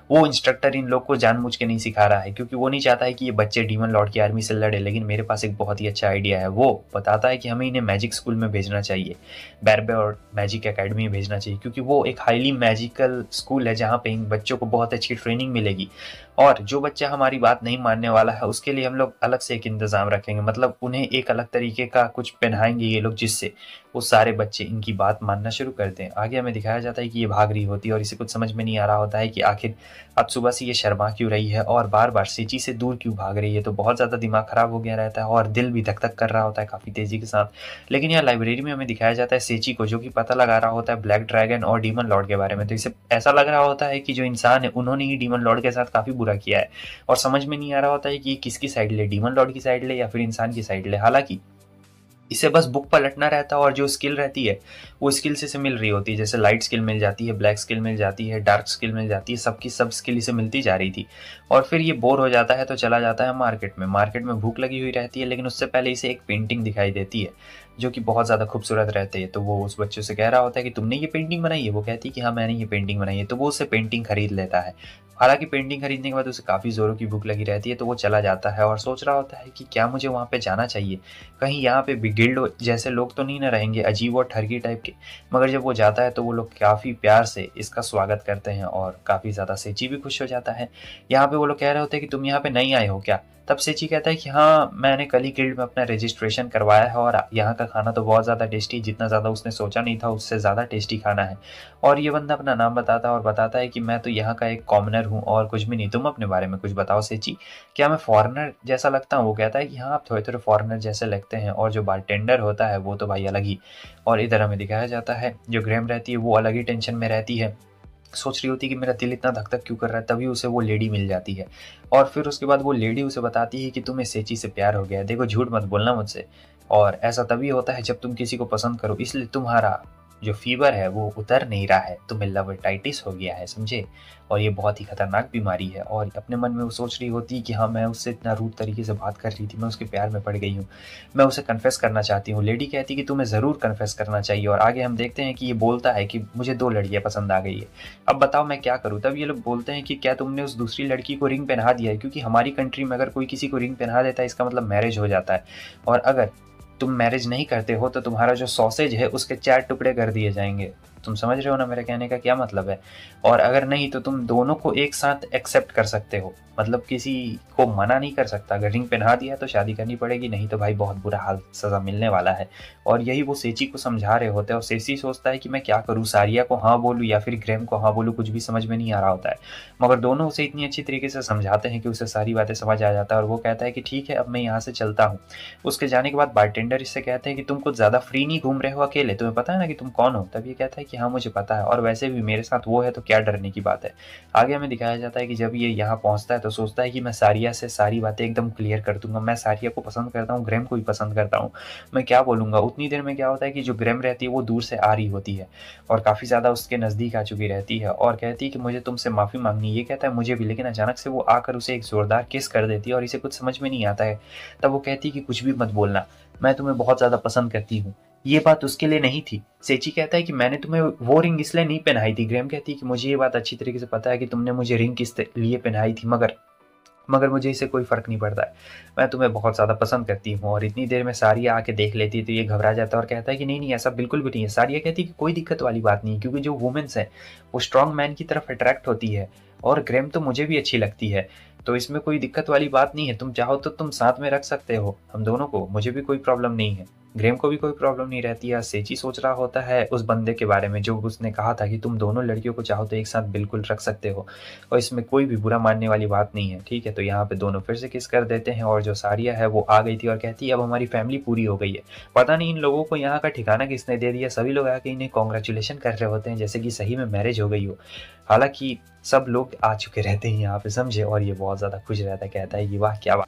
वो इंस्ट्रक्टर इन लोग को जानबूझ के नहीं सिखा रहा है, क्योंकि वो नहीं चाहता है कि ये बच्चे डीमन लॉर्ड की आर्मी से लड़े। लेकिन मेरे पास एक बहुत ही अच्छा आइडिया है। वो बताता है कि हमें इन्हें मैजिक स्कूल में भेजना चाहिए, बैरबे और मैजिक एकेडमी में भेजना चाहिए, क्योंकि वो एक हाईली मैजिकल स्कूल है जहाँ पे इन बच्चों को बहुत अच्छी ट्रेनिंग मिलेगी। और जो बच्चा हमारी बात नहीं मानने वाला है उसके लिए हम लोग अलग से एक इंतज़ाम रखेंगे, मतलब उन्हें एक अलग तरीके का कुछ पहनाएंगे ये लोग, जिससे वो सारे बच्चे इनकी बात मानना शुरू कर दें। आगे हमें दिखाया जाता है कि ये भाग रही होती है और इसे कुछ समझ में नहीं आ रहा होता है कि आखिर अब सुबह से ये शर्मा क्यों रही है और बार बार सेची से दूर क्यों भाग रही है। तो बहुत ज़्यादा दिमाग खराब हो गया रहता है और दिल भी धक धक कर रहा होता है काफ़ी तेज़ी के साथ। लेकिन यहाँ लाइब्रेरी में हमें दिखाया जाता है सेची को, जो कि पता लगा रहा होता है ब्लैक ड्रैगन और डीमन लॉर्ड के बारे में। तो इसे ऐसा लग रहा होता है कि जो इंसान है उन्होंने ही डीमन लॉर्ड के साथ काफ़ी बुरा किया है, और समझ में नहीं आ रहा होता है कि ये किसकी साइड ले, डीमन लॉर्ड की साइड ले या फिर इंसान की साइड ले। हालांकि इसे बस बुक पलटना रहता है और जो स्किल रहती है वो स्किल से मिल रही होती है, जैसे लाइट स्किल मिल जाती है, ब्लैक स्किल मिल जाती है, डार्क स्किल मिल जाती है, सबकी सब स्किल इसे मिलती जा रही थी। और फिर ये बोर हो जाता है तो चला जाता है मार्केट में। मार्केट में भूख लगी हुई रहती है, लेकिन उससे पहले इसे एक पेंटिंग दिखाई देती है जो कि बहुत ज़्यादा खूबसूरत रहती है। तो वो उस बच्चे से कह रहा होता है कि तुमने ये पेंटिंग बनाई है। वो कहती है कि हाँ मैंने ये पेंटिंग बनाई है। तो वो उससे पेंटिंग खरीद लेता है। हालांकि पेंटिंग खरीदने के बाद उसे काफ़ी ज़ोरों की भूख लगी रहती है, तो वो चला जाता है और सोच रहा होता है कि क्या मुझे वहाँ पे जाना चाहिए, कहीं यहाँ पे गिल्ड जैसे लोग तो नहीं ना रहेंगे, अजीब और ठरकी टाइप के। मगर जब वो जाता है तो वो लोग काफ़ी प्यार से इसका स्वागत करते हैं और काफ़ी ज़्यादा सेची भी खुश हो जाता है। यहाँ पे वो लोग कह रहे होते हैं कि तुम यहाँ पे नहीं आए हो क्या। तब सेची कहता है कि हाँ मैंने कल ही गिल्ड में अपना रजिस्ट्रेशन करवाया है और यहाँ का खाना तो बहुत ज़्यादा टेस्टी, जितना ज़्यादा उसने सोचा नहीं था उससे ज़्यादा टेस्टी खाना है। और ये बंदा अपना नाम बताता है और बताता है कि मैं तो यहाँ का एक कॉमनर हूँ और कुछ भी नहीं, तुम अपने बारे में कुछ बताओ सेची, क्या मैं फॉरेनर जैसा लगता हूँ। वो कहता है कि हाँ आप थोड़े थोड़े फॉरेनर जैसे लगते हैं, और जो बारटेंडर होता है वो तो भाई अलग ही। और इधर हमें दिखाया जाता है जो ग्रैम रहती है वो अलग ही टेंशन में रहती है, सोच रही होती है कि मेरा दिल इतना धक धक क्यों कर रहा है। तभी उसे वो लेडी मिल जाती है और फिर उसके बाद वो लेडी उसे बताती है कि तुम्हें सेची से प्यार हो गया है, देखो झूठ मत बोलना मुझसे, और ऐसा तभी होता है जब तुम किसी को पसंद करो, इसलिए तुम्हारा जो फीवर है वो उतर नहीं रहा है, तुम्हें लवर्टाइटिस हो गया है, समझे। और ये बहुत ही खतरनाक बीमारी है। और अपने मन में वो सोच रही होती है कि हाँ मैं उससे इतना रूड तरीके से बात कर रही थी, मैं उसके प्यार में पड़ गई हूँ, मैं उसे कन्फेस करना चाहती हूँ। लेडी कहती है कि तुम्हें ज़रूर कन्फेस करना चाहिए। और आगे हम देखते हैं कि ये बोलता है कि मुझे 2 लड़कियाँ पसंद आ गई है, अब बताओ मैं क्या करूँ। तब ये लोग बोलते हैं कि क्या तुमने उस दूसरी लड़की को रिंग पहना दिया है, क्योंकि हमारी कंट्री में अगर कोई किसी को रिंग पहना देता है इसका मतलब मैरिज हो जाता है, और अगर तुम मैरिज नहीं करते हो तो तुम्हारा जो सॉसेज है उसके 4 टुकड़े कर दिए जाएंगे। तुम समझ रहे हो ना मेरे कहने का क्या मतलब है। और अगर नहीं तो तुम दोनों को एक साथ एक्सेप्ट कर सकते हो, मतलब किसी को मना नहीं कर सकता। अगर रिंग पहना दिया तो शादी करनी पड़ेगी, नहीं तो भाई बहुत बुरा हाल सज़ा मिलने वाला है। और यही वो सेची को समझा रहे होते हैं और सेची सोचता है कि मैं क्या करूँ, सारिया को हाँ बोलूँ या फिर ग्रैम को हाँ बोलूँ, कुछ भी समझ में नहीं आ रहा होता है। मगर दोनों उसे इतनी अच्छी तरीके से समझाते हैं कि उसे सारी बातें समझ आ जाता है और वो कहता है कि ठीक है अब मैं यहाँ से चलता हूँ। उसके जाने के बाद बारटेंडर इससे कहते हैं कि तुम कुछ ज़्यादा फ्री नहीं घूम रहे हो अकेले, तुम्हें पता है ना कि तुम कौन हो। तब ये कहता है कि हाँ मुझे पता है, और वैसे भी मेरे साथ वो है तो क्या डरने की बात है। आगे हमें दिखाया जाता है कि जब ये यहाँ पहुँचता है तो सोचता है कि मैं सारिया से सारी बातें एकदम क्लियर कर दूंगा, मैं सारिया को पसंद करता हूँ, ग्रैम को भी पसंद करता हूँ, मैं क्या बोलूँगा। उतनी देर में क्या होता है कि जो ग्रैम रहती है वो दूर से आ रही होती है और काफ़ी ज़्यादा उसके नज़दीक आ चुकी रहती है और कहती है कि मुझे तुमसे माफ़ी मांगनी। ये कहता है मुझे भी, लेकिन अचानक से वो आकर उसे एक ज़ोरदार किस कर देती है और इसे कुछ समझ में नहीं आता है। तब वो कहती है कि कुछ भी मत बोलना, मैं तुम्हें बहुत ज़्यादा पसंद करती हूँ। ये बात उसके लिए नहीं थी। सेची कहता है कि मैंने तुम्हें वो रिंग इसलिए नहीं पहनाई थी। ग्रैम कहती है कि मुझे ये बात अच्छी तरीके से पता है कि तुमने मुझे रिंग किस लिए पहनाई थी, मगर मुझे इससे कोई फ़र्क नहीं पड़ता है, मैं तुम्हें बहुत ज़्यादा पसंद करती हूँ। और इतनी देर में सारिया आके देख लेती है तो ये घबरा जाता है और कहता है कि नहीं नहीं ऐसा बिल्कुल भी नहीं है। सारिया कहती है कि कोई दिक्कत वाली बात नहीं है, क्योंकि जो वुमेन्स हैं वो स्ट्रॉन्ग मैन की तरफ अट्रैक्ट होती है और ग्रैम तो मुझे भी अच्छी लगती है। तो इसमें कोई दिक्कत वाली बात नहीं है, तुम चाहो तो तुम साथ में रख सकते हो हम दोनों को, मुझे भी कोई प्रॉब्लम नहीं है, ग्रेम को भी कोई प्रॉब्लम नहीं रहती है। सेची सोच रहा होता है उस बंदे के बारे में जो उसने कहा था कि तुम दोनों लड़कियों को चाहो तो एक साथ बिल्कुल रख सकते हो, और इसमें कोई भी बुरा मानने वाली बात नहीं है। ठीक है, तो यहाँ पे दोनों फिर से किस कर देते हैं, और जो सारिया है वो आ गई थी और कहती है अब हमारी फैमिली पूरी हो गई है। पता नहीं इन लोगों को यहाँ का ठिकाना किसने दे दिया, सभी लोग आके इन्हें कॉन्ग्रेचुलेशन कर रहे होते हैं जैसे कि सही में मैरिज हो गई हो। हालांकि सब लोग आ चुके रहते हैं यहाँ पे, समझे, और ये बहुत ज्यादा खुश रहता है, कहता है कि वाह क्या बात।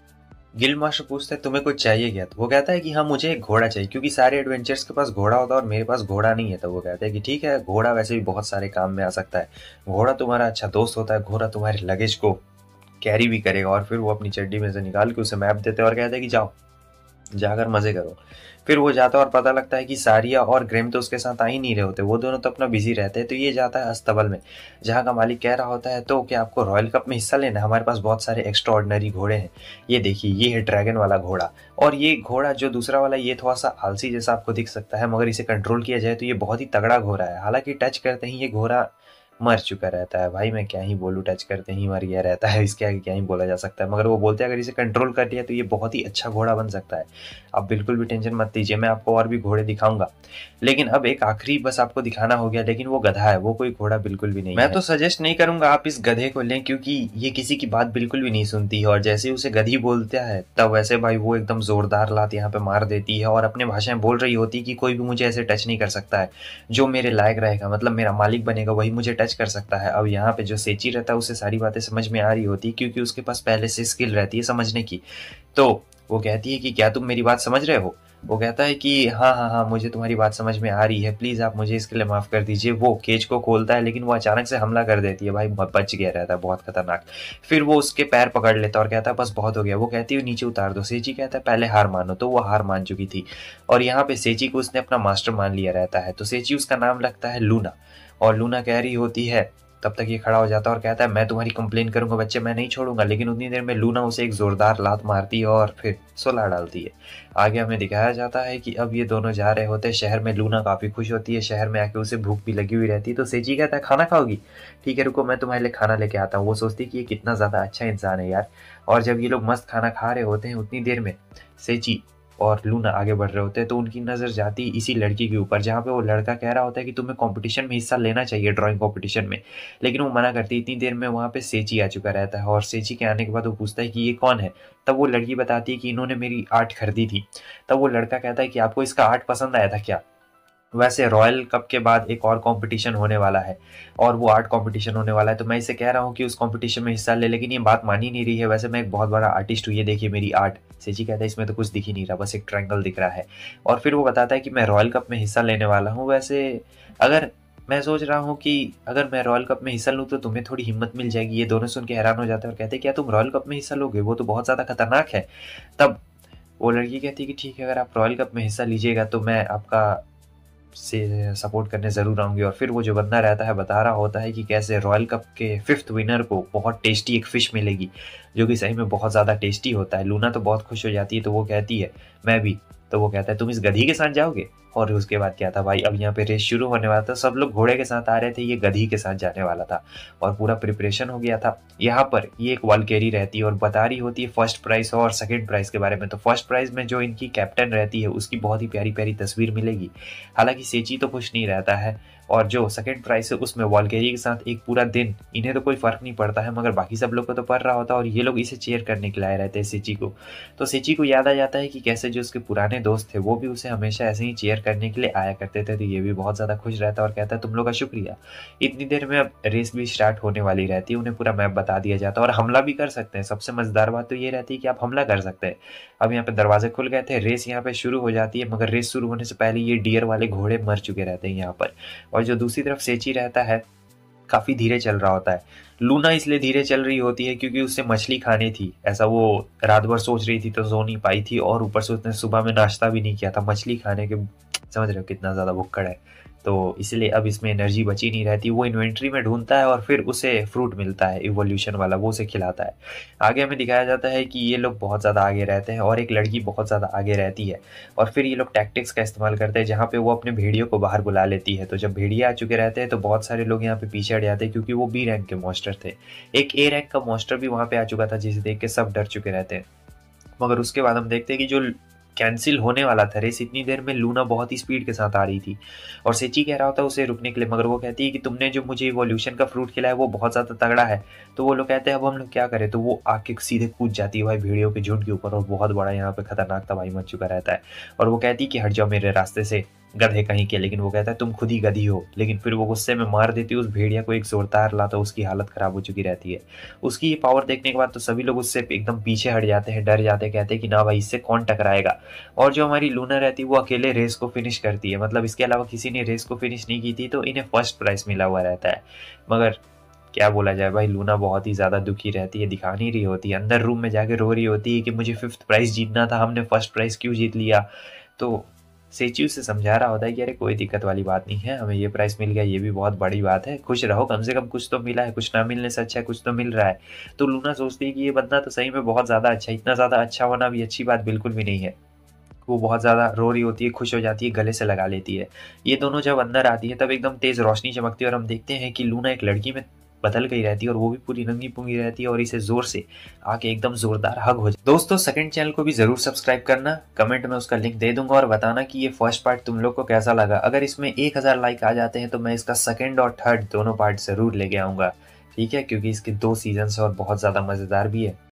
गिल्ड मास्टर पूछता है तुम्हें कुछ चाहिए क्या, तो वो कहता है कि हाँ मुझे एक घोड़ा चाहिए, क्योंकि सारे एडवेंचर्स के पास घोड़ा होता है और मेरे पास घोड़ा नहीं है। तो वो कहता है कि ठीक है, घोड़ा वैसे भी बहुत सारे काम में आ सकता है, घोड़ा तुम्हारा अच्छा दोस्त होता है, घोड़ा तुम्हारे लगेज को कैरी भी करेगा। और फिर वो अपनी चड्डी में से निकाल के उसे मैप देते हैं और कहते हैं कि जाओ जाकर मजे करो। फिर वो जाता है और पता लगता है कि सारिया और ग्रेम तो उसके साथ आ ही नहीं रहे होते, वो दोनों तो अपना बिजी रहते हैं। तो ये जाता है अस्तबल में, जहाँ का मालिक कह रहा होता है तो क्या आपको रॉयल कप में हिस्सा लेना है, हमारे पास बहुत सारे एक्स्ट्रा ऑर्डिनरी घोड़े हैं, ये देखिए ये है ड्रैगन वाला घोड़ा। और ये घोड़ा जो दूसरा वाला ये थोड़ा सा आलसी जैसा आपको दिख सकता है, मगर इसे कंट्रोल किया जाए तो ये बहुत ही तगड़ा घोड़ा है। हालांकि टच करते ही ये घोड़ा मर चुका रहता है, भाई मैं क्या ही बोलूँ, टच करते ही मर गया रहता है, इसके आगे क्या ही बोला जा सकता है। मगर वो बोलते हैं अगर इसे कंट्रोल कर लिया तो ये बहुत ही अच्छा घोड़ा बन सकता है। आप बिल्कुल भी टेंशन मत लीजिए, मैं आपको और भी घोड़े दिखाऊंगा, लेकिन अब एक आखिरी बस आपको दिखाना हो गया, लेकिन वो गधा है, वो कोई घोड़ा बिल्कुल भी नहीं है। मैं तो सजेस्ट नहीं करूंगा आप इस गधे को लें, क्योंकि ये किसी की बात बिल्कुल भी नहीं सुनती है, और जैसे ही उसे गधी बोलता है तब वैसे भाई वो एकदम जोरदार लात यहाँ पे मार देती है और अपने भाषाएं बोल रही होती है कि कोई भी मुझे ऐसे टच नहीं कर सकता है, जो मेरे लायक रहेगा, मतलब मेरा मालिक बनेगा वही मुझे टच कर सकता है। अब यहाँ पे जो सेची रहता है उसे सारी बातें समझ में आ रही होती है, क्योंकि उसके पास पहले से स्किल रहती है समझने की। तो वो कहती है कि क्या तुम मेरी बात समझ रहे हो, वो कहता है कि हाँ हाँ हाँ मुझे तुम्हारी बात समझ में आ रही है, प्लीज आप मुझे इसके लिए माफ कर दीजिए। वो केज को खोलता है, लेकिन वो अचानक से हमला कर देती है, भाई बच गया रहता है, बहुत खतरनाक। फिर वो उसके पैर पकड़ लेता है और कहता है बस बहुत हो गया। वो कहती है नीचे उतार दो। सेची कहता है पहले हार मानो, तो वो हार मान चुकी थी, और यहाँ पे सेची को उसने अपना मास्टर मान लिया रहता है। तो सेची उसका नाम लगता है लूना, और लूना कह रही होती है, तब तक ये खड़ा हो जाता है और कहता है मैं तुम्हारी कंप्लेन करूंगा बच्चे, मैं नहीं छोड़ूंगा। लेकिन उतनी देर में लूना उसे एक जोरदार लात मारती है और फिर सुला डालती है। आगे हमें दिखाया जाता है कि अब ये दोनों जा रहे होते हैं शहर में। लूना काफी खुश होती है, शहर में आके उसे भूख भी लगी हुई रहती है। तो सेजी कहता है खाना खाओगी, ठीक है रुको मैं तुम्हारे लिए खाना लेके आता हूँ। वो सोचती है कि ये कितना ज्यादा अच्छा इंसान है यार। और जब ये लोग मस्त खाना खा रहे होते हैं उतनी देर में सेजी और लूना आगे बढ़ रहे होते हैं, तो उनकी नज़र जाती है इसी लड़की के ऊपर, जहाँ पे वो लड़का कह रहा होता है कि तुम्हें कंपटीशन में हिस्सा लेना चाहिए, ड्राइंग कंपटीशन में, लेकिन वो मना करती है। इतनी देर में वहाँ पे सेची आ चुका रहता है, और सेची के आने के बाद वो पूछता है कि ये कौन है। तब वो लड़की बताती है कि इन्होंने मेरी आर्ट खरीदी थी। तब वो लड़का कहता है कि आपको इसका आर्ट पसंद आया था क्या। वैसे रॉयल कप के बाद एक और कंपटीशन होने वाला है, और वो आर्ट कंपटीशन होने वाला है, तो मैं इसे कह रहा हूँ कि उस कंपटीशन में हिस्सा ले, लेकिन ये बात मान ही नहीं रही है। वैसे मैं एक बहुत बड़ा आर्टिस्ट हूँ, ये देखिए मेरी आर्ट। सेजी कहता है इसमें तो कुछ दिख ही नहीं रहा, बस एक ट्रायंगल दिख रहा है। और फिर वो बताता है कि मैं रॉयल कप में हिस्सा लेने वाला हूँ। वैसे अगर मैं सोच रहा हूँ कि अगर मैं रॉयल कप में हिस्सा लूँ तो तुम्हें थोड़ी हिम्मत मिल जाएगी। ये दोनों सुन के हैरान हो जाते हैं और कहते हैं क्या तुम रॉयल कप में हिस्सा लोगे, वो तो बहुत ज़्यादा खतरनाक है। तब वो लड़की कहती है कि ठीक है अगर आप रॉयल कप में हिस्सा लीजिएगा तो मैं आपका से सपोर्ट करने ज़रूर आऊँगी। और फिर वो जो बंदा रहता है बता रहा होता है कि कैसे रॉयल कप के 5th विनर को बहुत टेस्टी एक फ़िश मिलेगी, जो कि सही में बहुत ज़्यादा टेस्टी होता है। लूना तो बहुत खुश हो जाती है, तो वो कहती है मैं भी। तो वो कहता है तुम इस गधी के साथ जाओगे। और उसके बाद क्या था भाई, अब यहाँ पे रेस शुरू होने वाला था, सब लोग घोड़े के साथ आ रहे थे, ये गधी के साथ जाने वाला था, और पूरा प्रिपरेशन हो गया था। यहाँ पर ये एक वॉलकेरी रहती है और बता रही होती है फर्स्ट प्राइज और सेकंड प्राइज के बारे में। तो फर्स्ट प्राइज में जो इनकी कैप्टन रहती है उसकी बहुत ही प्यारी प्यारी तस्वीर मिलेगी। हालांकि सेची तो खुश नहीं रहता है, और जो सेकंड प्राइज है उसमें वॉलकेरी के साथ एक पूरा दिन, इन्हें तो कोई फर्क नहीं पड़ता है, मगर बाकी सब लोग को तो पड़ रहा होता है, और ये लोग इसे चेयर करने के लिए आए रहते हैं सेची को। तो सेची को याद आ जाता है कि कैसे जो उसके पुराने दोस्त थे वो भी उसे हमेशा ऐसे ही चेयर करने के लिए आया करते थे। तो ये भी बहुत ज़्यादा खुश रहता है और कहता है तुम लोग का शुक्रिया। इतनी देर में अब रेस भी स्टार्ट होने वाली रहती है, उन्हें पूरा मैप बता दिया जाता है, और हमला भी कर सकते हैं। सबसे मजेदार बात तो ये रहती है कि आप हमला कर सकते हैं। अब यहाँ पे दरवाजे खुल गए थे, रेस यहाँ पे शुरू हो जाती है, मगर रेस शुरू होने से पहले ये डियर वाले घोड़े मर चुके रहते हैं यहाँ पर। और जो दूसरी तरफ सेची रहता है काफी धीरे चल रहा होता है। लूना इसलिए धीरे चल रही होती है क्योंकि उससे मछली खानी थी, ऐसा वो रात भर सोच रही थी तो सो नहीं पाई थी, और ऊपर से उसने सुबह में नाश्ता भी नहीं किया था मछली खाने के। समझ रहे हो कितना ज्यादा भुक्कड़ है। तो इसलिए अब इसमें एनर्जी बची नहीं रहती। वो इन्वेंट्री में ढूंढता है और फिर उसे फ्रूट मिलता है इवोल्यूशन वाला, वो उसे खिलाता है। आगे हमें दिखाया जाता है कि ये लोग बहुत ज़्यादा आगे रहते हैं और एक लड़की बहुत ज़्यादा आगे रहती है। और फिर ये लोग टैक्टिक्स का इस्तेमाल करते हैं जहाँ पे वो अपने भेड़ियों को बाहर बुला लेती है। तो जब भेड़िया आ चुके रहते हैं तो बहुत सारे लोग यहाँ पे पीछे हट जाते हैं क्योंकि वो बी रैंक के मॉन्स्टर थे। एक ए रैंक का मॉन्स्टर भी वहाँ पे आ चुका था जिसे देख के सब डर चुके रहते हैं। मगर उसके बाद हम देखते हैं कि जो कैंसिल होने वाला था रेस, इतनी देर में लूना बहुत ही स्पीड के साथ आ रही थी और सेची कह रहा होता है उसे रुकने के लिए, मगर वो कहती है कि तुमने जो मुझे इवोल्यूशन का फ्रूट खिलाया वो बहुत ज़्यादा तगड़ा है। तो वो लोग कहते हैं अब हम लोग क्या करें, तो वो आके सीधे कूद जाती है भाई भेड़ियों के झुंड के ऊपर और बहुत बड़ा यहाँ पे खतरनाक तबाही मच चुका रहता है। और वो कहती है कि हट जाओ मेरे रास्ते से गधे कहीं के, लेकिन वो कहता है तुम खुद ही गधी हो। लेकिन फिर वो गुस्से में मार देती है उस भेड़िया को एक जोरदार ला, तो उसकी हालत खराब हो चुकी रहती है। उसकी ये पावर देखने के बाद तो सभी लोग उससे एकदम पीछे हट जाते हैं, डर जाते हैं, कहते हैं कि ना भाई इससे कौन टकराएगा। और जो हमारी लूना रहती है वो अकेले रेस को फिनिश करती है, मतलब इसके अलावा किसी ने रेस को फिनिश नहीं की थी, तो इन्हें फर्स्ट प्राइज मिला हुआ रहता है। मगर क्या बोला जाए भाई, लूना बहुत ही ज़्यादा दुखी रहती है, दिखा नहीं रही होती है, अंदर रूम में जाके रो रही होती है कि मुझे फिफ्थ प्राइज़ जीतना था, हमने फर्स्ट प्राइज़ क्यों जीत लिया। तो सेची उसे समझा रहा होता है कि अरे कोई दिक्कत वाली बात नहीं है, हमें ये प्राइज़ मिल गया, ये भी बहुत बड़ी बात है, खुश रहो, कम से कम कुछ तो मिला है, कुछ ना मिलने से अच्छा है कुछ तो मिल रहा है। तो लूना सोचती है कि ये बंदा तो सही में बहुत ज़्यादा अच्छा है, इतना ज़्यादा अच्छा होना भी अच्छी बात बिल्कुल भी नहीं है। वो बहुत ज़्यादा रो रही होती है, खुश हो जाती है, गले से लगा लेती है। ये दोनों जब अंदर आती है तब एकदम तेज़ रोशनी चमकती है और हम देखते हैं कि लूना एक लड़की में बदल गई रहती है और वो भी पूरी नंगी-पुंगी रहती है और इसे ज़ोर से आके एकदम ज़ोरदार हग हो जाए। दोस्तों सेकंड चैनल को भी ज़रूर सब्सक्राइब करना, कमेंट में उसका लिंक दे दूँगा और बताना कि ये फर्स्ट पार्ट तुम लोग को कैसा लगा। अगर इसमें 1000 लाइक आ जाते हैं तो मैं इसका सेकंड और थर्ड दोनों पार्ट ज़रूर लेके आऊँगा, ठीक है? क्योंकि इसके 2 सीज़न्स हैं और बहुत ज़्यादा मज़ेदार भी है।